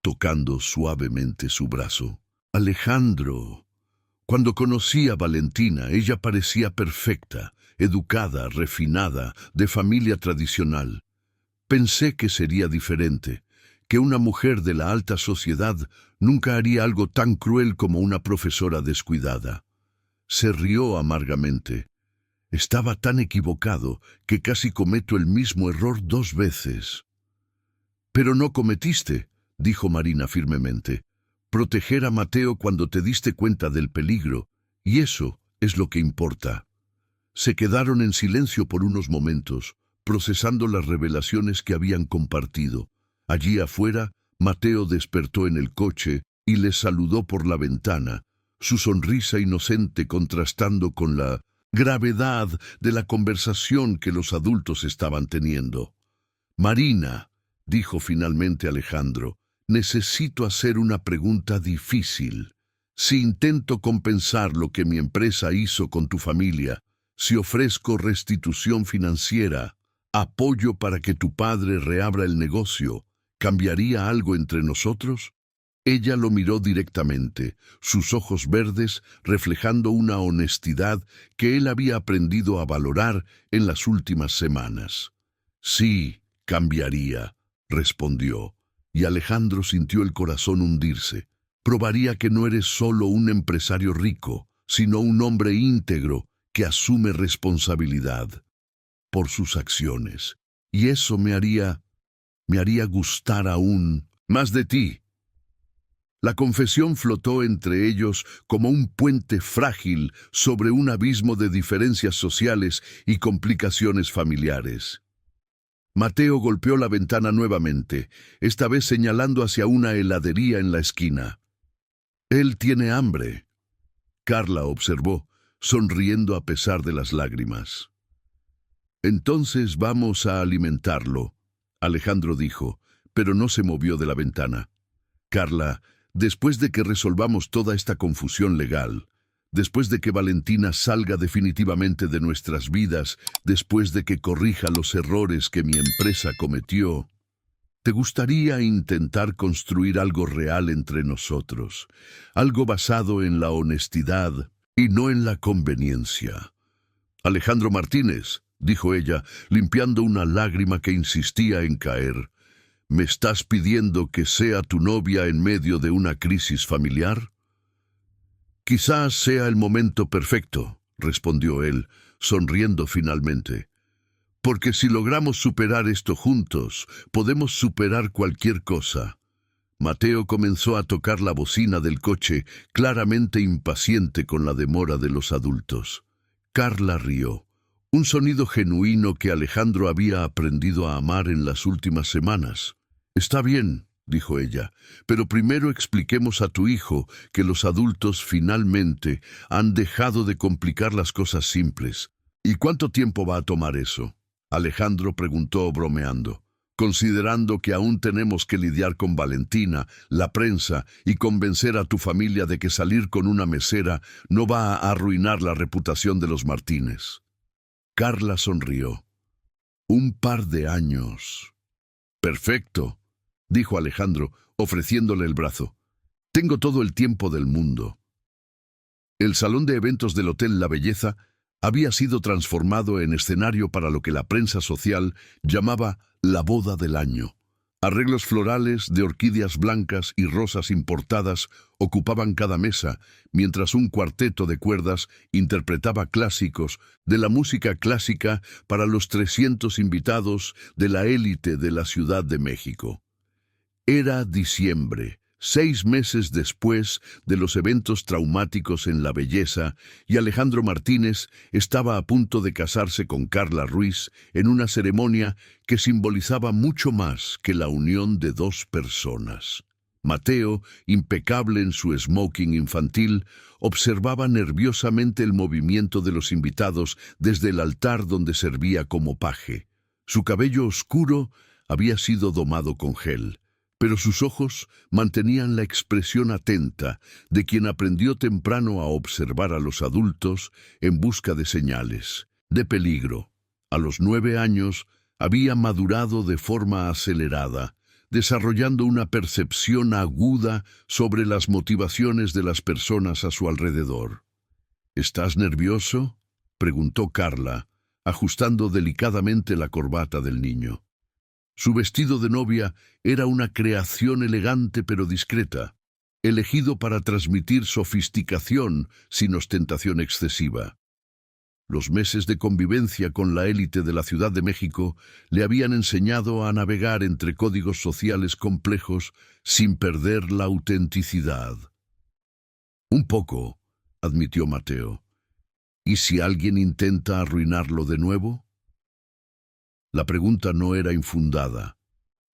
tocando suavemente su brazo. «Alejandro, cuando conocí a Valentina, ella parecía perfecta, educada, refinada, de familia tradicional. Pensé que sería diferente, que una mujer de la alta sociedad nunca haría algo tan cruel como una profesora descuidada». Se rió amargamente. «Estaba tan equivocado que casi cometo el mismo error 2 veces». «Pero no cometiste», dijo Marina firmemente, «proteger a Mateo cuando te diste cuenta del peligro, y eso es lo que importa». Se quedaron en silencio por unos momentos, procesando las revelaciones que habían compartido. Allí afuera, Mateo despertó en el coche y les saludó por la ventana, su sonrisa inocente contrastando con la gravedad de la conversación que los adultos estaban teniendo. «Marina», dijo finalmente Alejandro, «necesito hacer una pregunta difícil. Si intento compensar lo que mi empresa hizo con tu familia, si ofrezco restitución financiera, apoyo para que tu padre reabra el negocio, ¿cambiaría algo entre nosotros?». Ella lo miró directamente, sus ojos verdes reflejando una honestidad que él había aprendido a valorar en las últimas semanas. Sí, cambiaría, respondió, y Alejandro sintió el corazón hundirse. Probaría que no eres solo un empresario rico, sino un hombre íntegro que asume responsabilidad por sus acciones. Y eso me haría gustar aún más de ti. La confesión flotó entre ellos como un puente frágil sobre un abismo de diferencias sociales y complicaciones familiares. Mateo golpeó la ventana nuevamente, esta vez señalando hacia una heladería en la esquina. «Él tiene hambre», Carla observó, sonriendo a pesar de las lágrimas. «Entonces vamos a alimentarlo», Alejandro dijo, pero no se movió de la ventana. «Carla, después de que resolvamos toda esta confusión legal, después de que Valentina salga definitivamente de nuestras vidas, después de que corrija los errores que mi empresa cometió, ¿te gustaría intentar construir algo real entre nosotros? Algo basado en la honestidad y no en la conveniencia». «Alejandro Martínez», dijo ella, limpiando una lágrima que insistía en caer, «¿me estás pidiendo que sea tu novia en medio de una crisis familiar?» «Quizás sea el momento perfecto», respondió él, sonriendo finalmente. «Porque si logramos superar esto juntos, podemos superar cualquier cosa». Mateo comenzó a tocar la bocina del coche, claramente impaciente con la demora de los adultos. Carla rió. Un sonido genuino que Alejandro había aprendido a amar en las últimas semanas. «Está bien», dijo ella, «pero primero expliquemos a tu hijo que los adultos finalmente han dejado de complicar las cosas simples». «¿Y cuánto tiempo va a tomar eso?», Alejandro preguntó bromeando, «considerando que aún tenemos que lidiar con Valentina, la prensa y convencer a tu familia de que salir con una mesera no va a arruinar la reputación de los Martínez». Carla sonrió. «Un par de años». «Perfecto», dijo Alejandro, ofreciéndole el brazo. «Tengo todo el tiempo del mundo». El salón de eventos del Hotel La Belleza había sido transformado en escenario para lo que la prensa social llamaba la boda del año. Arreglos florales de orquídeas blancas y rosas importadas ocupaban cada mesa, mientras un cuarteto de cuerdas interpretaba clásicos de la música clásica para los 300 invitados de la élite de la Ciudad de México. Era diciembre, 6 meses después de los eventos traumáticos en La Belleza, y Alejandro Martínez estaba a punto de casarse con Carla Ruiz en una ceremonia que simbolizaba mucho más que la unión de dos personas. Mateo, impecable en su smoking infantil, observaba nerviosamente el movimiento de los invitados desde el altar donde servía como paje. Su cabello oscuro había sido domado con gel, pero sus ojos mantenían la expresión atenta de quien aprendió temprano a observar a los adultos en busca de señales de peligro. A los 9 años había madurado de forma acelerada, desarrollando una percepción aguda sobre las motivaciones de las personas a su alrededor. «¿Estás nervioso?», preguntó Carla, ajustando delicadamente la corbata del niño. Su vestido de novia era una creación elegante pero discreta, elegido para transmitir sofisticación sin ostentación excesiva. Los meses de convivencia con la élite de la Ciudad de México le habían enseñado a navegar entre códigos sociales complejos sin perder la autenticidad. «Un poco», admitió Mateo. «¿Y si alguien intenta arruinarlo de nuevo?». La pregunta no era infundada.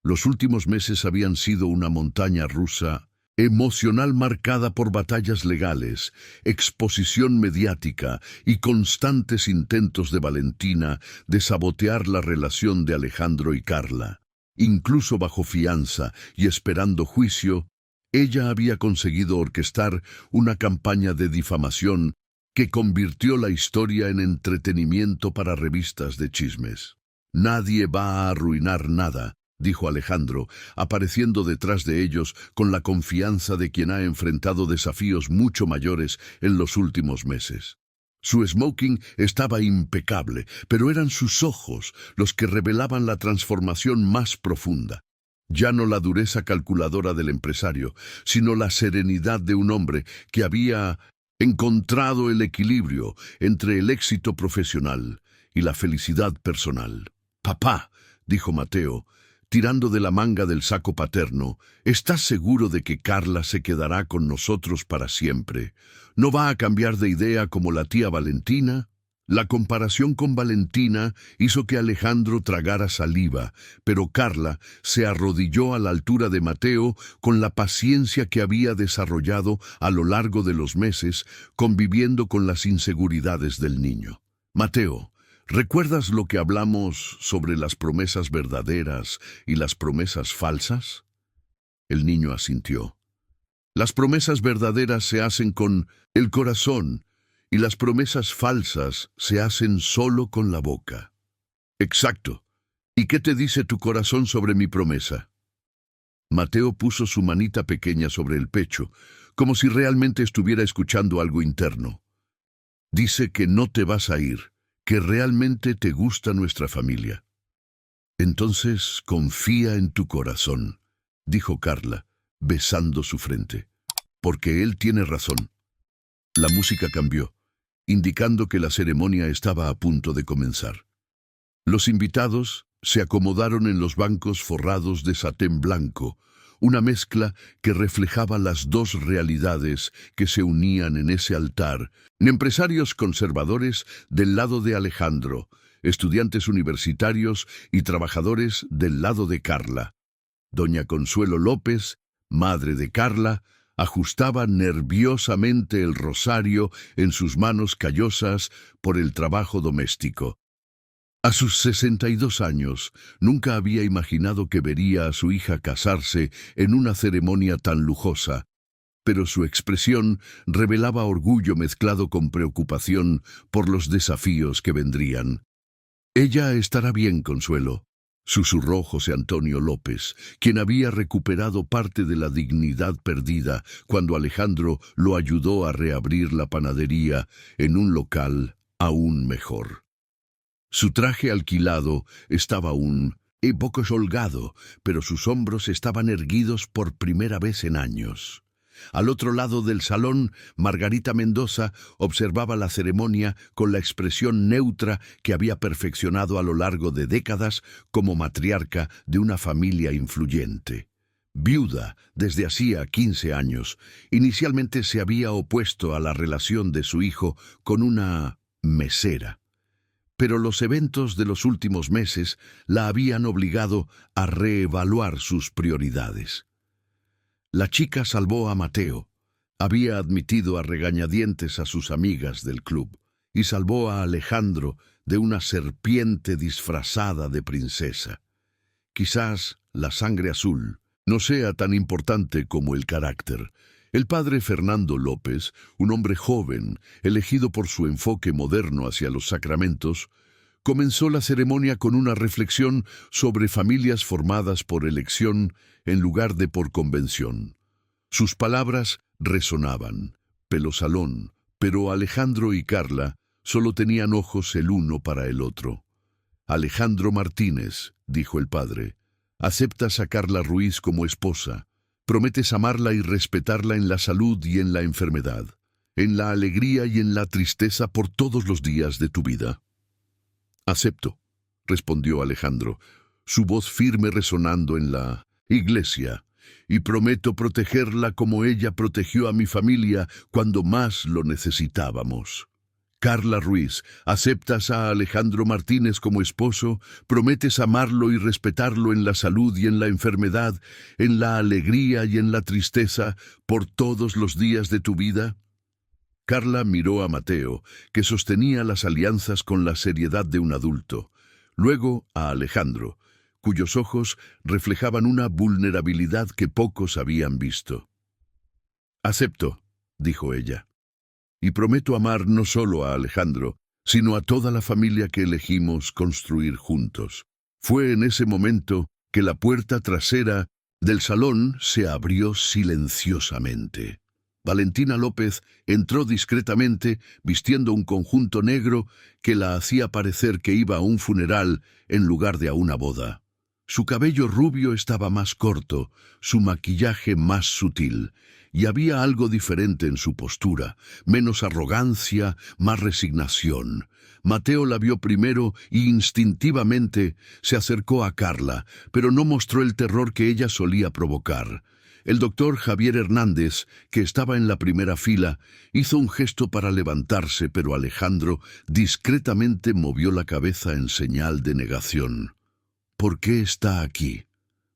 Los últimos meses habían sido una montaña rusa emocional marcada por batallas legales, exposición mediática y constantes intentos de Valentina de sabotear la relación de Alejandro y Carla. Incluso bajo fianza y esperando juicio, ella había conseguido orquestar una campaña de difamación que convirtió la historia en entretenimiento para revistas de chismes. «Nadie va a arruinar nada», dijo Alejandro, apareciendo detrás de ellos con la confianza de quien ha enfrentado desafíos mucho mayores en los últimos meses. Su smoking estaba impecable, pero eran sus ojos los que revelaban la transformación más profunda. Ya no la dureza calculadora del empresario, sino la serenidad de un hombre que había encontrado el equilibrio entre el éxito profesional y la felicidad personal. «Papá», dijo Mateo, tirando de la manga del saco paterno, «¿estás seguro de que Carla se quedará con nosotros para siempre? ¿No va a cambiar de idea como la tía Valentina?» La comparación con Valentina hizo que Alejandro tragara saliva, pero Carla se arrodilló a la altura de Mateo con la paciencia que había desarrollado a lo largo de los meses, conviviendo con las inseguridades del niño. «Mateo, ¿recuerdas lo que hablamos sobre las promesas verdaderas y las promesas falsas?» El niño asintió. «Las promesas verdaderas se hacen con el corazón, y las promesas falsas se hacen solo con la boca». «Exacto. ¿Y qué te dice tu corazón sobre mi promesa?» Mateo puso su manita pequeña sobre el pecho, como si realmente estuviera escuchando algo interno. «Dice que no te vas a ir, que realmente te gusta nuestra familia». «Entonces confía en tu corazón», dijo Carla, besando su frente. «Porque él tiene razón». La música cambió, indicando que la ceremonia estaba a punto de comenzar. Los invitados se acomodaron en los bancos forrados de satén blanco, una mezcla que reflejaba las dos realidades que se unían en ese altar: empresarios conservadores del lado de Alejandro, estudiantes universitarios y trabajadores del lado de Carla. Doña Consuelo López, madre de Carla, ajustaba nerviosamente el rosario en sus manos callosas por el trabajo doméstico. A sus 62 años, nunca había imaginado que vería a su hija casarse en una ceremonia tan lujosa, pero su expresión revelaba orgullo mezclado con preocupación por los desafíos que vendrían. «Ella estará bien, Consuelo», susurró José Antonio López, quien había recuperado parte de la dignidad perdida cuando Alejandro lo ayudó a reabrir la panadería en un local aún mejor. Su traje alquilado estaba aún poco holgado, pero sus hombros estaban erguidos por primera vez en años. Al otro lado del salón, Margarita Mendoza observaba la ceremonia con la expresión neutra que había perfeccionado a lo largo de décadas como matriarca de una familia influyente. Viuda desde hacía 15 años, inicialmente se había opuesto a la relación de su hijo con una mesera. Pero los eventos de los últimos meses la habían obligado a reevaluar sus prioridades. La chica salvó a Mateo, había admitido a regañadientes a sus amigas del club, y salvó a Alejandro de una serpiente disfrazada de princesa. Quizás la sangre azul no sea tan importante como el carácter. El padre Fernando López, un hombre joven, elegido por su enfoque moderno hacia los sacramentos, comenzó la ceremonia con una reflexión sobre familias formadas por elección en lugar de por convención. Sus palabras resonaban, pelosalón, pero Alejandro y Carla solo tenían ojos el uno para el otro. «Alejandro Martínez», dijo el padre, «aceptas a Carla Ruiz como esposa. Prometes amarla y respetarla en la salud y en la enfermedad, en la alegría y en la tristeza por todos los días de tu vida». «Acepto», respondió Alejandro, su voz firme resonando en la iglesia, «y prometo protegerla como ella protegió a mi familia cuando más lo necesitábamos». «Carla Ruiz, ¿aceptas a Alejandro Martínez como esposo? ¿Prometes amarlo y respetarlo en la salud y en la enfermedad, en la alegría y en la tristeza, por todos los días de tu vida?» Carla miró a Mateo, que sostenía las alianzas con la seriedad de un adulto, luego a Alejandro, cuyos ojos reflejaban una vulnerabilidad que pocos habían visto. «Acepto», dijo ella, «y prometo amar no solo a Alejandro, sino a toda la familia que elegimos construir juntos». Fue en ese momento que la puerta trasera del salón se abrió silenciosamente. Valentina López entró discretamente, vistiendo un conjunto negro que la hacía parecer que iba a un funeral en lugar de a una boda. Su cabello rubio estaba más corto, su maquillaje más sutil, y había algo diferente en su postura, menos arrogancia, más resignación. Mateo la vio primero y instintivamente se acercó a Carla, pero no mostró el terror que ella solía provocar. El doctor Javier Hernández, que estaba en la primera fila, hizo un gesto para levantarse, pero Alejandro discretamente movió la cabeza en señal de negación. «¿Por qué está aquí?»,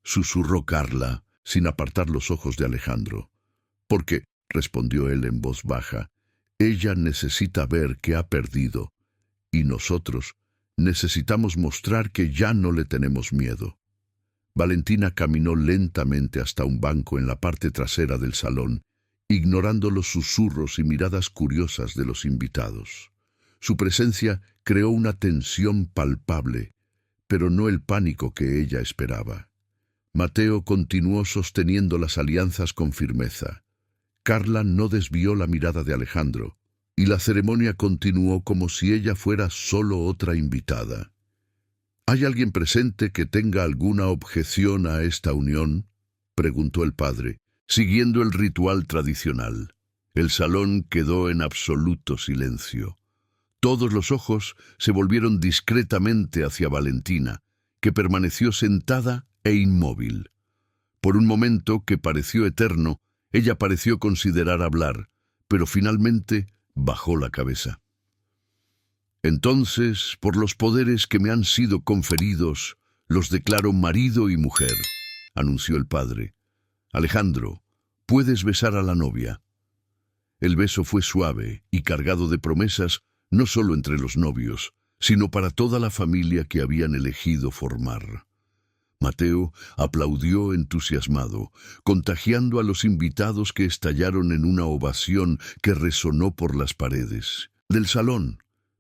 susurró Carla, sin apartar los ojos de Alejandro. «Porque», respondió él en voz baja, «ella necesita ver que ha perdido, y nosotros necesitamos mostrar que ya no le tenemos miedo». Valentina caminó lentamente hasta un banco en la parte trasera del salón, ignorando los susurros y miradas curiosas de los invitados. Su presencia creó una tensión palpable, pero no el pánico que ella esperaba. Mateo continuó sosteniendo las alianzas con firmeza. Carla no desvió la mirada de Alejandro, y la ceremonia continuó como si ella fuera solo otra invitada. «¿Hay alguien presente que tenga alguna objeción a esta unión?», preguntó el padre, siguiendo el ritual tradicional. El salón quedó en absoluto silencio. Todos los ojos se volvieron discretamente hacia Valentina, que permaneció sentada e inmóvil. Por un momento que pareció eterno, ella pareció considerar hablar, pero finalmente bajó la cabeza. «Entonces, por los poderes que me han sido conferidos, los declaro marido y mujer», anunció el padre. «Alejandro, puedes besar a la novia». El beso fue suave y cargado de promesas, no solo entre los novios, sino para toda la familia que habían elegido formar. Mateo aplaudió entusiasmado, contagiando a los invitados que estallaron en una ovación que resonó por las paredes del salón.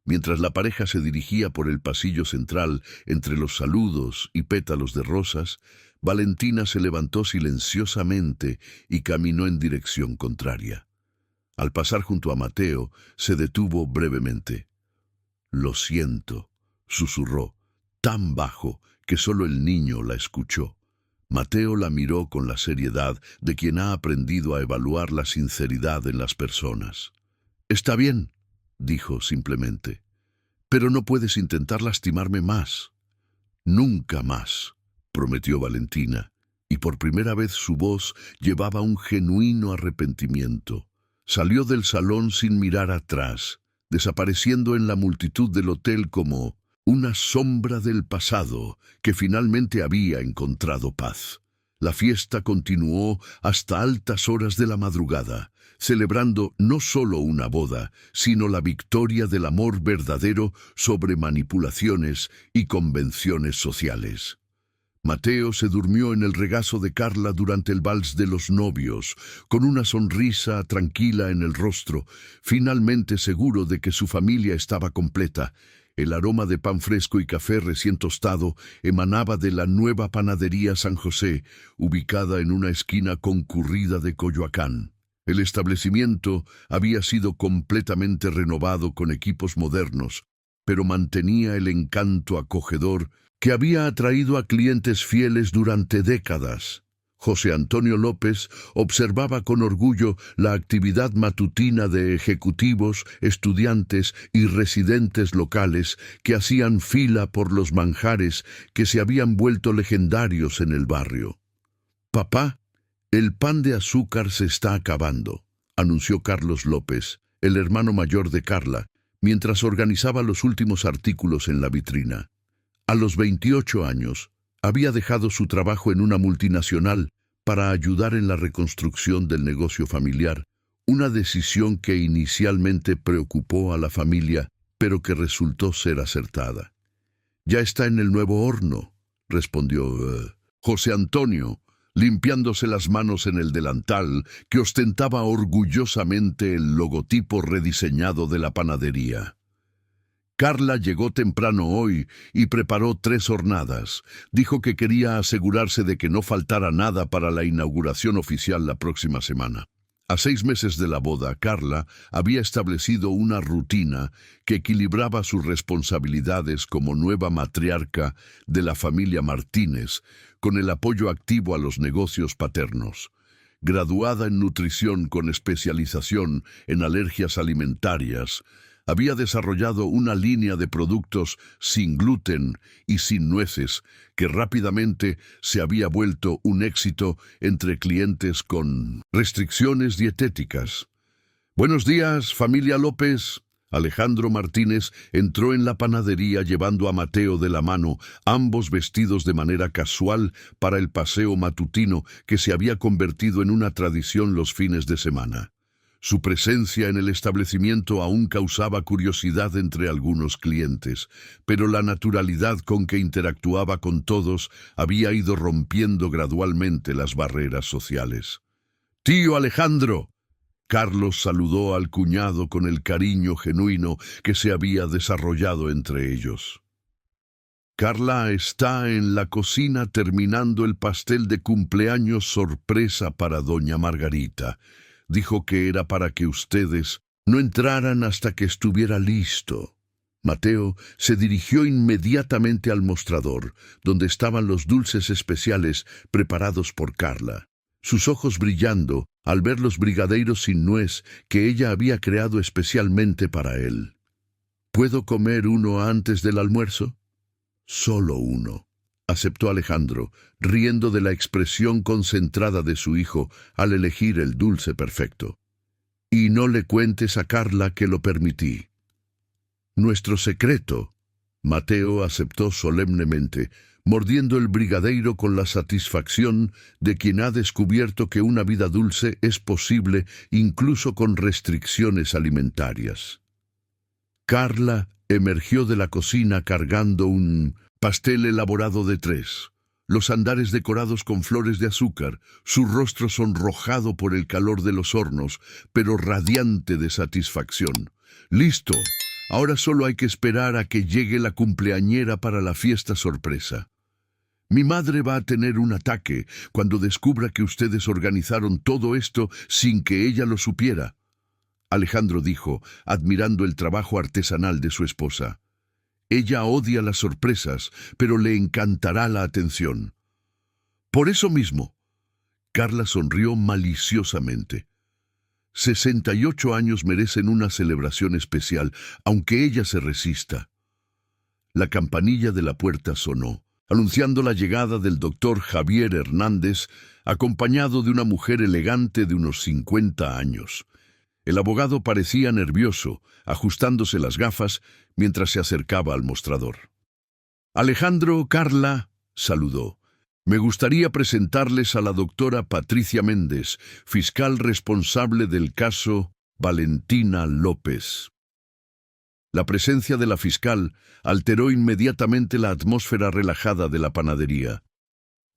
Mientras la pareja se dirigía por el pasillo central entre los saludos y pétalos de rosas, Valentina se levantó silenciosamente y caminó en dirección contraria. Al pasar junto a Mateo, se detuvo brevemente. «Lo siento», susurró, tan bajo que solo el niño la escuchó. Mateo la miró con la seriedad de quien ha aprendido a evaluar la sinceridad en las personas. «Está bien», dijo simplemente, «pero no puedes intentar lastimarme más». «Nunca más», prometió Valentina, y por primera vez su voz llevaba un genuino arrepentimiento. Salió del salón sin mirar atrás, desapareciendo en la multitud del hotel como una sombra del pasado que finalmente había encontrado paz. La fiesta continuó hasta altas horas de la madrugada, celebrando no solo una boda, sino la victoria del amor verdadero sobre manipulaciones y convenciones sociales. Mateo se durmió en el regazo de Carla durante el vals de los novios, con una sonrisa tranquila en el rostro, finalmente seguro de que su familia estaba completa. El aroma de pan fresco y café recién tostado emanaba de la nueva panadería San José, ubicada en una esquina concurrida de Coyoacán. El establecimiento había sido completamente renovado con equipos modernos, pero mantenía el encanto acogedor que había atraído a clientes fieles durante décadas. José Antonio López observaba con orgullo la actividad matutina de ejecutivos, estudiantes y residentes locales que hacían fila por los manjares que se habían vuelto legendarios en el barrio. «Papá, el pan de azúcar se está acabando», anunció Carlos López, el hermano mayor de Carla, mientras organizaba los últimos artículos en la vitrina. A los 28 años, había dejado su trabajo en una multinacional para ayudar en la reconstrucción del negocio familiar, una decisión que inicialmente preocupó a la familia, pero que resultó ser acertada. «Ya está en el nuevo horno», respondió José Antonio, limpiándose las manos en el delantal que ostentaba orgullosamente el logotipo rediseñado de la panadería. Carla llegó temprano hoy y preparó 3 hornadas. Dijo que quería asegurarse de que no faltara nada para la inauguración oficial la próxima semana. A 6 meses de la boda, Carla había establecido una rutina que equilibraba sus responsabilidades como nueva matriarca de la familia Martínez con el apoyo activo a los negocios paternos. Graduada en nutrición con especialización en alergias alimentarias, había desarrollado una línea de productos sin gluten y sin nueces que rápidamente se había vuelto un éxito entre clientes con restricciones dietéticas. «Buenos días, familia López». Alejandro Martínez entró en la panadería llevando a Mateo de la mano, ambos vestidos de manera casual para el paseo matutino que se había convertido en una tradición los fines de semana. Su presencia en el establecimiento aún causaba curiosidad entre algunos clientes, pero la naturalidad con que interactuaba con todos había ido rompiendo gradualmente las barreras sociales. «Tío Alejandro». Carlos saludó al cuñado con el cariño genuino que se había desarrollado entre ellos. «Carla está en la cocina terminando el pastel de cumpleaños sorpresa para doña Margarita. Dijo que era para que ustedes no entraran hasta que estuviera listo». Mateo se dirigió inmediatamente al mostrador, donde estaban los dulces especiales preparados por Carla, sus ojos brillando al ver los brigadeiros sin nuez que ella había creado especialmente para él. «¿Puedo comer uno antes del almuerzo?» «Solo uno», aceptó Alejandro, riendo de la expresión concentrada de su hijo al elegir el dulce perfecto. «Y no le cuentes a Carla que lo permití». «Nuestro secreto». Mateo aceptó solemnemente, mordiendo el brigadeiro con la satisfacción de quien ha descubierto que una vida dulce es posible incluso con restricciones alimentarias. Carla emergió de la cocina cargando un pastel elaborado de 3. Los andares decorados con flores de azúcar, su rostro sonrojado por el calor de los hornos, pero radiante de satisfacción. «Listo. Ahora solo hay que esperar a que llegue la cumpleañera para la fiesta sorpresa. Mi madre va a tener un ataque cuando descubra que ustedes organizaron todo esto sin que ella lo supiera», Alejandro dijo, admirando el trabajo artesanal de su esposa. «Ella odia las sorpresas, pero le encantará la atención». «Por eso mismo». Carla sonrió maliciosamente. 68 años merecen una celebración especial, aunque ella se resista. La campanilla de la puerta sonó, anunciando la llegada del doctor Javier Hernández, acompañado de una mujer elegante de unos 50 años. El abogado parecía nervioso, ajustándose las gafas mientras se acercaba al mostrador. «Alejandro, Carla», saludó. «Me gustaría presentarles a la doctora Patricia Méndez, fiscal responsable del caso Valentina López». La presencia de la fiscal alteró inmediatamente la atmósfera relajada de la panadería.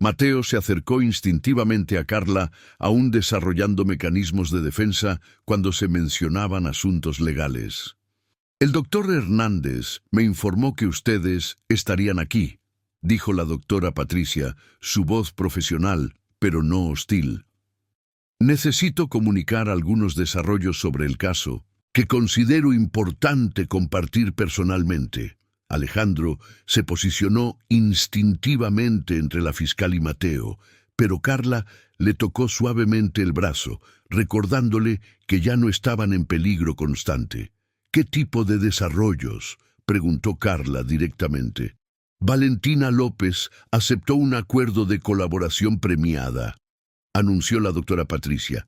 Mateo se acercó instintivamente a Carla, aún desarrollando mecanismos de defensa cuando se mencionaban asuntos legales. «El doctor Hernández me informó que ustedes estarían aquí», dijo la doctora Patricia, su voz profesional, pero no hostil. «Necesito comunicar algunos desarrollos sobre el caso que considero importante compartir personalmente». Alejandro se posicionó instintivamente entre la fiscal y Mateo, pero Carla le tocó suavemente el brazo, recordándole que ya no estaban en peligro constante. «¿Qué tipo de desarrollos?», preguntó Carla directamente. «Valentina López aceptó un acuerdo de colaboración premiada», anunció la doctora Patricia.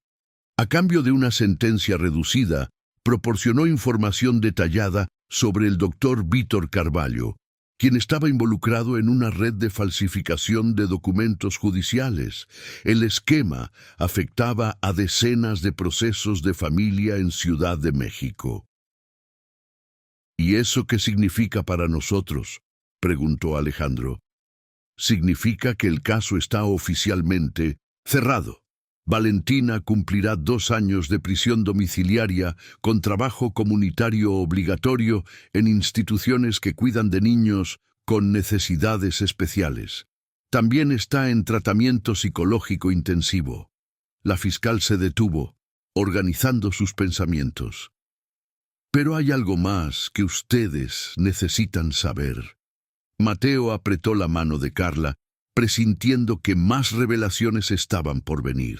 «A cambio de una sentencia reducida, proporcionó información detallada sobre el doctor Víctor Carvalho, quien estaba involucrado en una red de falsificación de documentos judiciales. El esquema afectaba a decenas de procesos de familia en Ciudad de México». «¿Y eso qué significa para nosotros?», preguntó Alejandro. «Significa que el caso está oficialmente cerrado». Valentina cumplirá 2 años de prisión domiciliaria con trabajo comunitario obligatorio en instituciones que cuidan de niños con necesidades especiales. También está en tratamiento psicológico intensivo. La fiscal se detuvo, organizando sus pensamientos. Pero hay algo más que ustedes necesitan saber. Mateo apretó la mano de Carla, presintiendo que más revelaciones estaban por venir.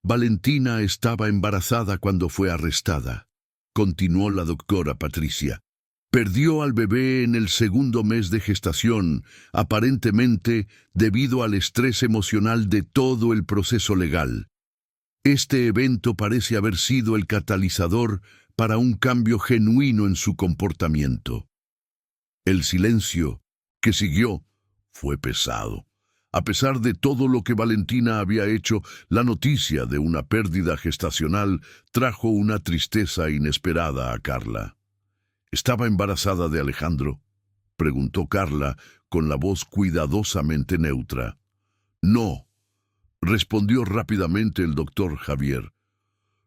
Valentina estaba embarazada cuando fue arrestada, continuó la doctora Patricia. Perdió al bebé en el 2.º mes de gestación, aparentemente debido al estrés emocional de todo el proceso legal. Este evento parece haber sido el catalizador para un cambio genuino en su comportamiento. El silencio que siguió fue pesado. A pesar de todo lo que Valentina había hecho, la noticia de una pérdida gestacional trajo una tristeza inesperada a Carla. ¿Estaba embarazada de Alejandro?, preguntó Carla con la voz cuidadosamente neutra. No, respondió rápidamente el doctor Javier.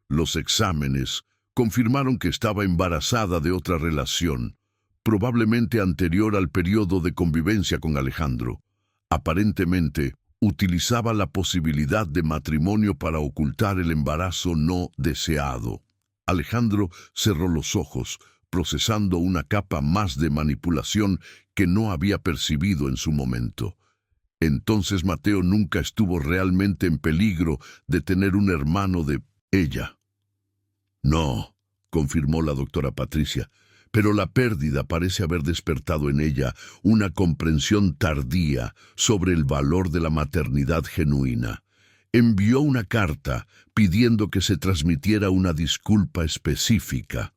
Los exámenes confirmaron que estaba embarazada de otra relación, probablemente anterior al periodo de convivencia con Alejandro. Aparentemente, utilizaba la posibilidad de matrimonio para ocultar el embarazo no deseado. Alejandro cerró los ojos, procesando una capa más de manipulación que no había percibido en su momento. Entonces Mateo nunca estuvo realmente en peligro de tener un hermano de ella. No, confirmó la doctora Patricia, pero la pérdida parece haber despertado en ella una comprensión tardía sobre el valor de la maternidad genuina. Envió una carta pidiendo que se transmitiera una disculpa específica.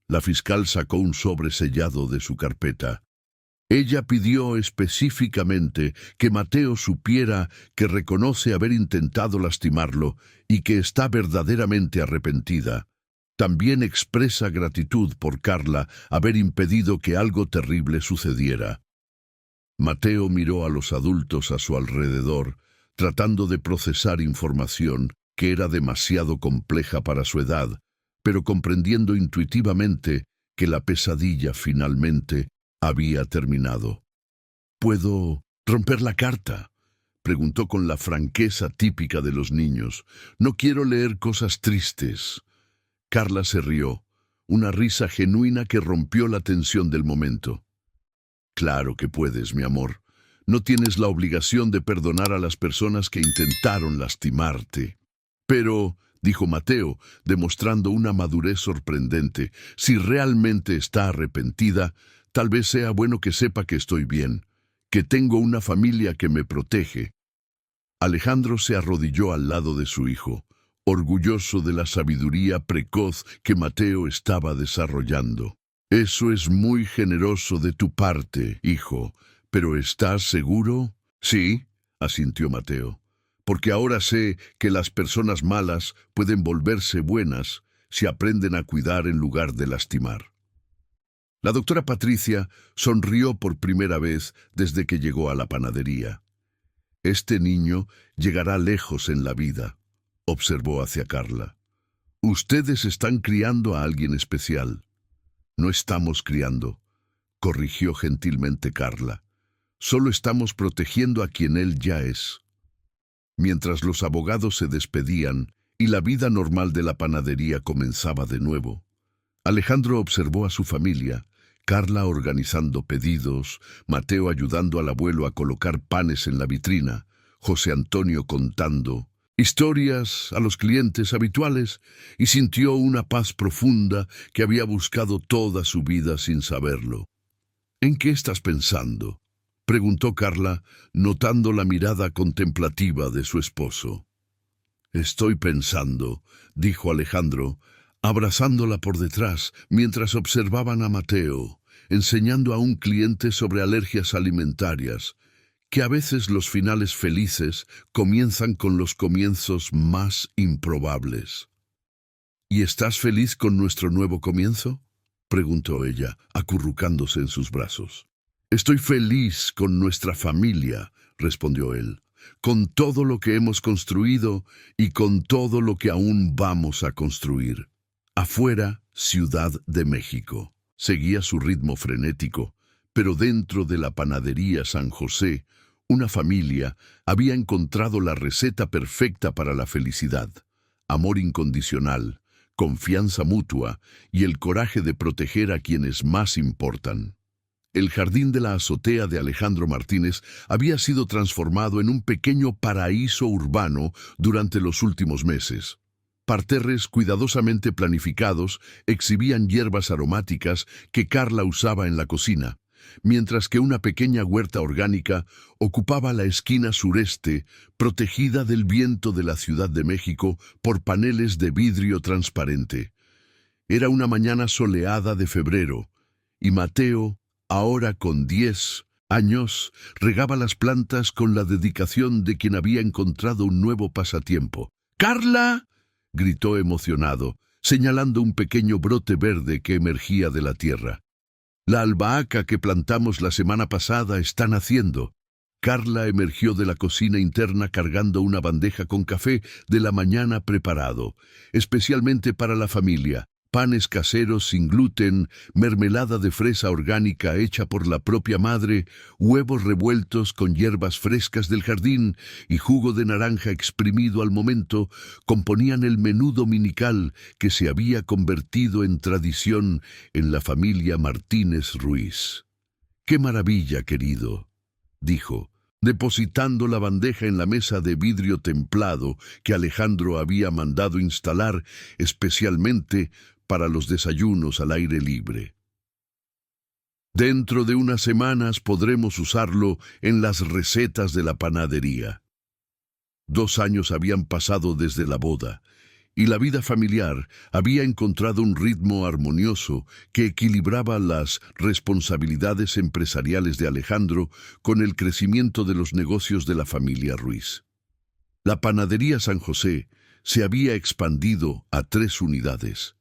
La fiscal sacó un sobre sellado de su carpeta. Ella pidió específicamente que Mateo supiera que reconoce haber intentado lastimarlo y que está verdaderamente arrepentida. También expresa gratitud por Carla haber impedido que algo terrible sucediera. Mateo miró a los adultos a su alrededor, tratando de procesar información que era demasiado compleja para su edad, pero comprendiendo intuitivamente que la pesadilla finalmente había terminado. ¿Puedo romper la carta?, preguntó con la franqueza típica de los niños. No quiero leer cosas tristes. Carla se rió, una risa genuina que rompió la tensión del momento. Claro que puedes, mi amor. No tienes la obligación de perdonar a las personas que intentaron lastimarte. Pero, dijo Mateo, demostrando una madurez sorprendente, si realmente está arrepentida, tal vez sea bueno que sepa que estoy bien, que tengo una familia que me protege. Alejandro se arrodilló al lado de su hijo, orgulloso de la sabiduría precoz que Mateo estaba desarrollando. Eso es muy generoso de tu parte, hijo, pero ¿estás seguro? Sí, asintió Mateo, porque ahora sé que las personas malas pueden volverse buenas si aprenden a cuidar en lugar de lastimar. La doctora Patricia sonrió por primera vez desde que llegó a la panadería. Este niño llegará lejos en la vida, observó hacia Carla. Ustedes están criando a alguien especial. No estamos criando, corrigió gentilmente Carla. Solo estamos protegiendo a quien él ya es. Mientras los abogados se despedían y la vida normal de la panadería comenzaba de nuevo, Alejandro observó a su familia, Carla organizando pedidos, Mateo ayudando al abuelo a colocar panes en la vitrina, José Antonio contando historias a los clientes habituales, y sintió una paz profunda que había buscado toda su vida sin saberlo. ¿En qué estás pensando?, preguntó Carla, notando la mirada contemplativa de su esposo. Estoy pensando, dijo Alejandro, abrazándola por detrás mientras observaban a Mateo, enseñando a un cliente sobre alergias alimentarias, que a veces los finales felices comienzan con los comienzos más improbables. ¿Y estás feliz con nuestro nuevo comienzo?, preguntó ella, acurrucándose en sus brazos. Estoy feliz con nuestra familia, respondió él. con todo lo que hemos construido y con todo lo que aún vamos a construir. Afuera, Ciudad de México. Seguía su ritmo frenético, pero dentro de la panadería San José, una familia había encontrado la receta perfecta para la felicidad: amor incondicional, confianza mutua y el coraje de proteger a quienes más importan. El jardín de la azotea de Alejandro Martínez había sido transformado en un pequeño paraíso urbano durante los últimos meses. Parterres cuidadosamente planificados exhibían hierbas aromáticas que Carla usaba en la cocina, mientras que una pequeña huerta orgánica ocupaba la esquina sureste, protegida del viento de la Ciudad de México por paneles de vidrio transparente. Era una mañana soleada de febrero, y Mateo, ahora con 10 años, regaba las plantas con la dedicación de quien había encontrado un nuevo pasatiempo. ¡Carla!, gritó emocionado, señalando un pequeño brote verde que emergía de la tierra. «La albahaca que plantamos la semana pasada está naciendo». Carla emergió de la cocina interna cargando una bandeja con café de la mañana preparado, especialmente para la familia: panes caseros sin gluten, mermelada de fresa orgánica hecha por la propia madre, huevos revueltos con hierbas frescas del jardín y jugo de naranja exprimido al momento componían el menú dominical que se había convertido en tradición en la familia Martínez Ruiz. «¡Qué maravilla, querido!», dijo, depositando la bandeja en la mesa de vidrio templado que Alejandro había mandado instalar especialmente para los desayunos al aire libre. «Dentro de unas semanas podremos usarlo en las recetas de la panadería». 2 años habían pasado desde la boda, y la vida familiar había encontrado un ritmo armonioso que equilibraba las responsabilidades empresariales de Alejandro con el crecimiento de los negocios de la familia Ruiz. La panadería San José se había expandido a 3 unidades,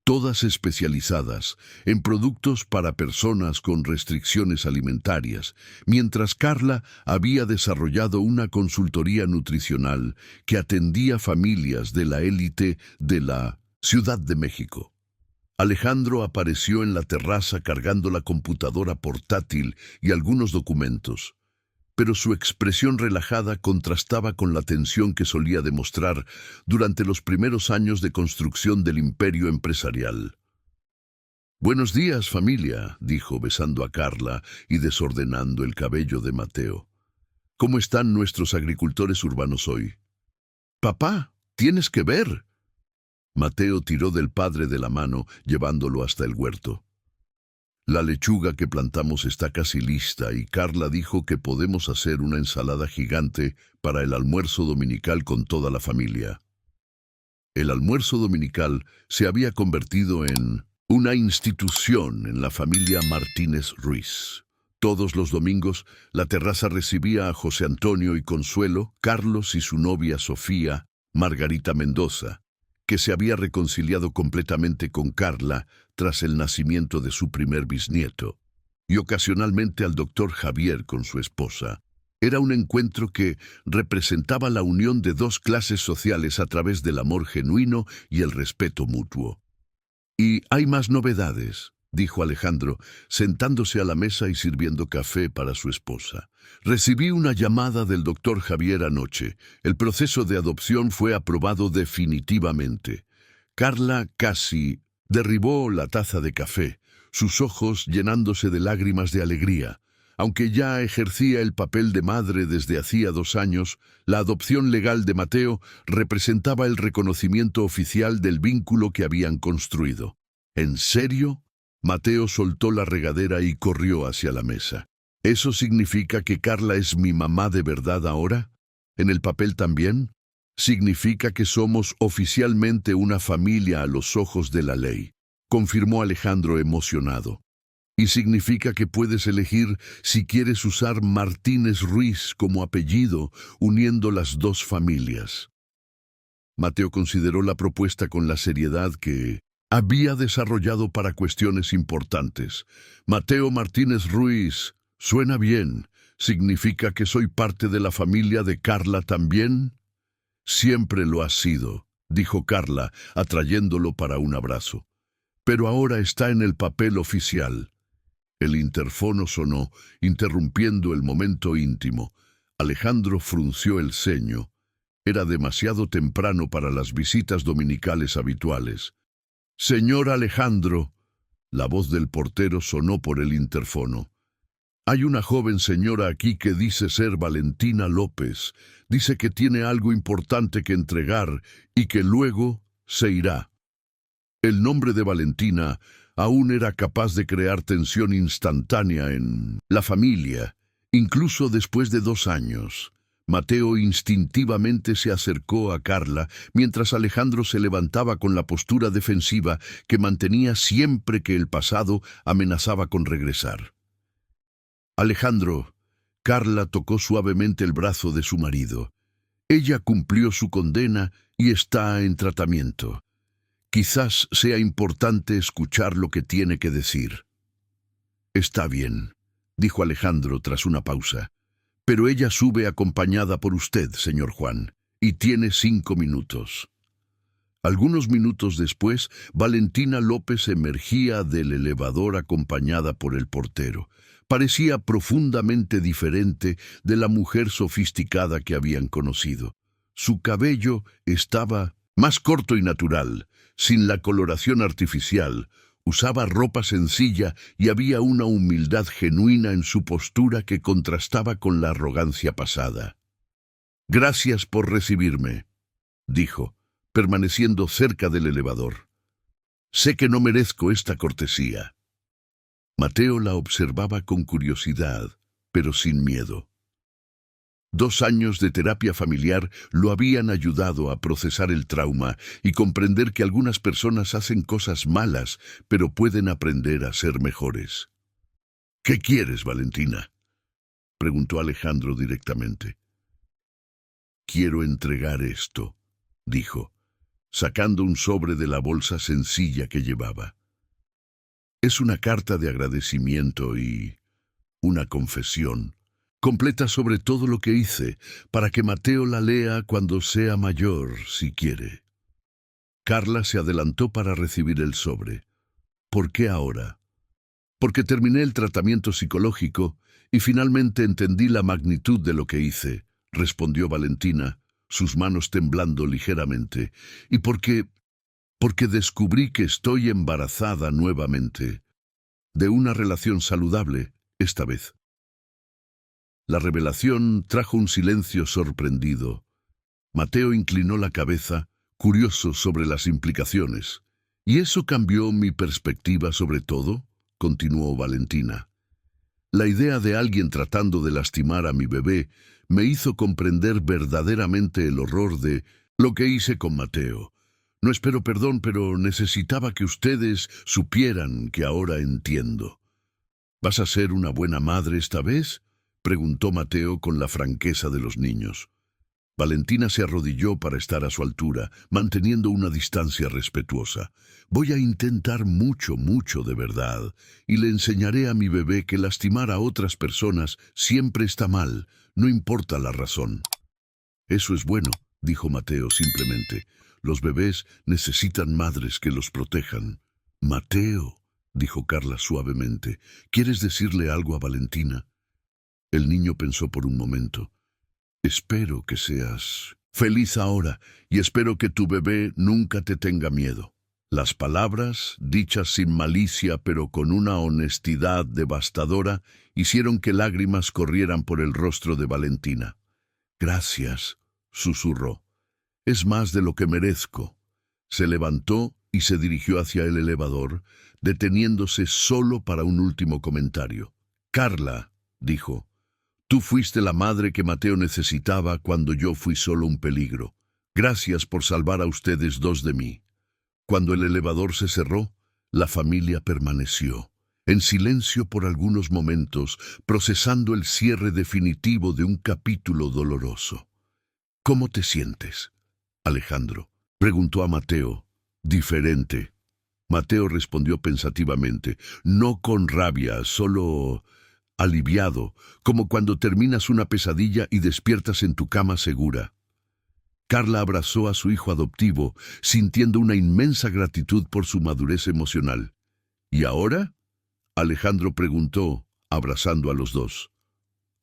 todas especializadas en productos para personas con restricciones alimentarias, mientras Carla había desarrollado una consultoría nutricional que atendía familias de la élite de la Ciudad de México. Alejandro apareció en la terraza cargando la computadora portátil y algunos documentos, pero su expresión relajada contrastaba con la tensión que solía demostrar durante los primeros años de construcción del imperio empresarial. «Buenos días, familia», dijo besando a Carla y desordenando el cabello de Mateo. «¿Cómo están nuestros agricultores urbanos hoy?» «Papá, tienes que ver». Mateo tiró del padre de la mano, llevándolo hasta el huerto. «La lechuga que plantamos está casi lista y Carla dijo que podemos hacer una ensalada gigante para el almuerzo dominical con toda la familia». El almuerzo dominical se había convertido en una institución en la familia Martínez Ruiz. Todos los domingos, la terraza recibía a José Antonio y Consuelo, Carlos y su novia Sofía, Margarita Mendoza, que se había reconciliado completamente con Carla tras el nacimiento de su primer bisnieto, y ocasionalmente al doctor Javier con su esposa. Era un encuentro que representaba la unión de 2 clases sociales a través del amor genuino y el respeto mutuo. «Y hay más novedades», dijo Alejandro, sentándose a la mesa y sirviendo café para su esposa. «Recibí una llamada del doctor Javier anoche. El proceso de adopción fue aprobado definitivamente». Carla casi derribó la taza de café, sus ojos llenándose de lágrimas de alegría. Aunque ya ejercía el papel de madre desde hacía 2 años, la adopción legal de Mateo representaba el reconocimiento oficial del vínculo que habían construido. «¿En serio?». Mateo soltó la regadera y corrió hacia la mesa. «¿Eso significa que Carla es mi mamá de verdad ahora? ¿En el papel también? Significa que somos oficialmente una familia a los ojos de la ley», confirmó Alejandro emocionado. «Y significa que puedes elegir si quieres usar Martínez Ruiz como apellido, uniendo las 2 familias». Mateo consideró la propuesta con la seriedad que había desarrollado para cuestiones importantes. «Mateo Martínez Ruiz, suena bien, ¿Significa que soy parte de la familia de Carla también? Siempre lo has sido, dijo Carla, atrayéndolo para un abrazo. Pero ahora está en el papel oficial. El interfono sonó, interrumpiendo el momento íntimo. Alejandro frunció el ceño. Era demasiado temprano para las visitas dominicales habituales. «Señor Alejandro», la voz del portero sonó por el interfono. «Hay una joven señora aquí que dice ser Valentina López. Dice que tiene algo importante que entregar y que luego se irá». El nombre de Valentina aún era capaz de crear tensión instantánea en la familia, incluso después de 2 años. Mateo instintivamente se acercó a Carla mientras Alejandro se levantaba con la postura defensiva que mantenía siempre que el pasado amenazaba con regresar. «Alejandro», Carla tocó suavemente el brazo de su marido. «Ella cumplió su condena y está en tratamiento. Quizás sea importante escuchar lo que tiene que decir». «Está bien», dijo Alejandro tras una pausa. «Pero ella sube acompañada por usted, señor Juan, y tiene 5 minutos». Algunos minutos después, Valentina López emergía del elevador acompañada por el portero. Parecía profundamente diferente de la mujer sofisticada que habían conocido. Su cabello estaba más corto y natural, sin la coloración artificial. Usaba ropa sencilla y había una humildad genuina en su postura que contrastaba con la arrogancia pasada. «Gracias por recibirme», dijo, permaneciendo cerca del elevador. «Sé que no merezco esta cortesía». Mateo la observaba con curiosidad, pero sin miedo. 2 años de terapia familiar lo habían ayudado a procesar el trauma y comprender que algunas personas hacen cosas malas, pero pueden aprender a ser mejores. «¿Qué quieres, Valentina?», preguntó Alejandro directamente. «Quiero entregar esto», dijo, sacando un sobre de la bolsa sencilla que llevaba. «Es una carta de agradecimiento y una confesión. Completa sobre todo lo que hice, para que Mateo la lea cuando sea mayor, si quiere». Carla se adelantó para recibir el sobre. «¿Por qué ahora?». «Porque terminé el tratamiento psicológico y finalmente entendí la magnitud de lo que hice», respondió Valentina, sus manos temblando ligeramente. «Y porque descubrí que estoy embarazada nuevamente, de una relación saludable, esta vez». La revelación trajo un silencio sorprendido. Mateo inclinó la cabeza, curioso sobre las implicaciones. «¿Y eso cambió mi perspectiva sobre todo?», continuó Valentina. «La idea de alguien tratando de lastimar a mi bebé me hizo comprender verdaderamente el horror de lo que hice con Mateo. No espero perdón, pero necesitaba que ustedes supieran que ahora entiendo». «¿Vas a ser una buena madre esta vez?», preguntó Mateo con la franqueza de los niños. Valentina se arrodilló para estar a su altura, manteniendo una distancia respetuosa. «Voy a intentar mucho, mucho de verdad, y le enseñaré a mi bebé que lastimar a otras personas siempre está mal, no importa la razón». «Eso es bueno», dijo Mateo simplemente. «Los bebés necesitan madres que los protejan». «Mateo», dijo Carla suavemente, «¿quieres decirle algo a Valentina?». El niño pensó por un momento. «Espero que seas feliz ahora y espero que tu bebé nunca te tenga miedo». Las palabras, dichas sin malicia pero con una honestidad devastadora, hicieron que lágrimas corrieran por el rostro de Valentina. «Gracias», susurró. «Es más de lo que merezco». Se levantó y se dirigió hacia el elevador, deteniéndose solo para un último comentario. «Carla», dijo, «tú fuiste la madre que Mateo necesitaba cuando yo fui solo un peligro. Gracias por salvar a ustedes dos de mí». Cuando el elevador se cerró, la familia permaneció, en silencio por algunos momentos, procesando el cierre definitivo de un capítulo doloroso. «¿Cómo te sientes, Alejandro?», preguntó a Mateo. «Diferente». Mateo respondió pensativamente. «No con rabia, solo aliviado, como cuando terminas una pesadilla y despiertas en tu cama segura. Carla abrazó a su hijo adoptivo, sintiendo una inmensa gratitud por su madurez emocional. ¿Y ahora? Alejandro preguntó, abrazando a los dos.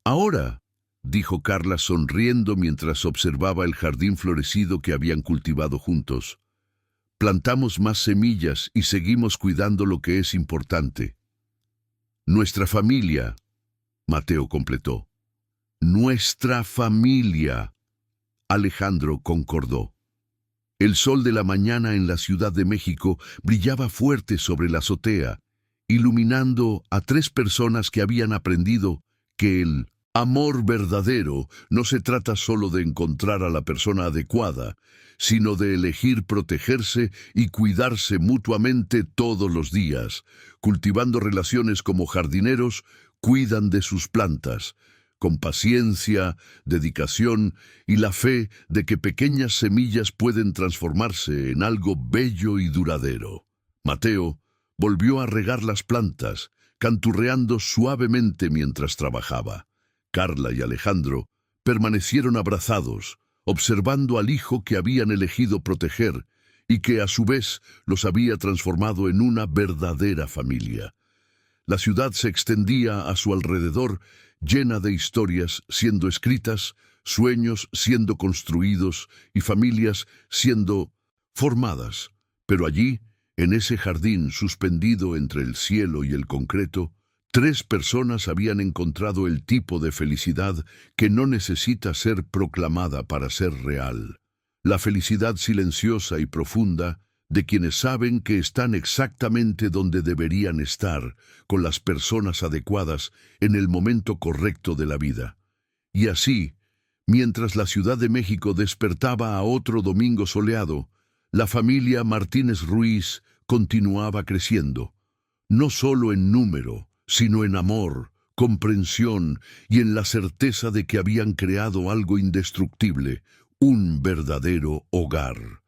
Ahora, dijo Carla sonriendo mientras observaba el jardín florecido que habían cultivado juntos. Plantamos más semillas y seguimos cuidando lo que es importante. Nuestra familia, Mateo completó. Nuestra familia, Alejandro concordó. El sol de la mañana en la Ciudad de México brillaba fuerte sobre la azotea, iluminando a 3 personas que habían aprendido que el amor verdadero no se trata solo de encontrar a la persona adecuada, sino de elegir protegerse y cuidarse mutuamente todos los días, cultivando relaciones como jardineros cuidan de sus plantas, con paciencia, dedicación y la fe de que pequeñas semillas pueden transformarse en algo bello y duradero. Mateo volvió a regar las plantas, canturreando suavemente mientras trabajaba. Carla y Alejandro permanecieron abrazados, observando al hijo que habían elegido proteger y que a su vez los había transformado en una verdadera familia. La ciudad se extendía a su alrededor, llena de historias siendo escritas, sueños siendo construidos y familias siendo formadas. Pero allí, en ese jardín suspendido entre el cielo y el concreto, 3 personas habían encontrado el tipo de felicidad que no necesita ser proclamada para ser real. La felicidad silenciosa y profunda de quienes saben que están exactamente donde deberían estar, con las personas adecuadas en el momento correcto de la vida. Y así, mientras la Ciudad de México despertaba a otro domingo soleado, la familia Martínez Ruiz continuaba creciendo, no solo en número, sino en amor, comprensión y en la certeza de que habían creado algo indestructible, un verdadero hogar.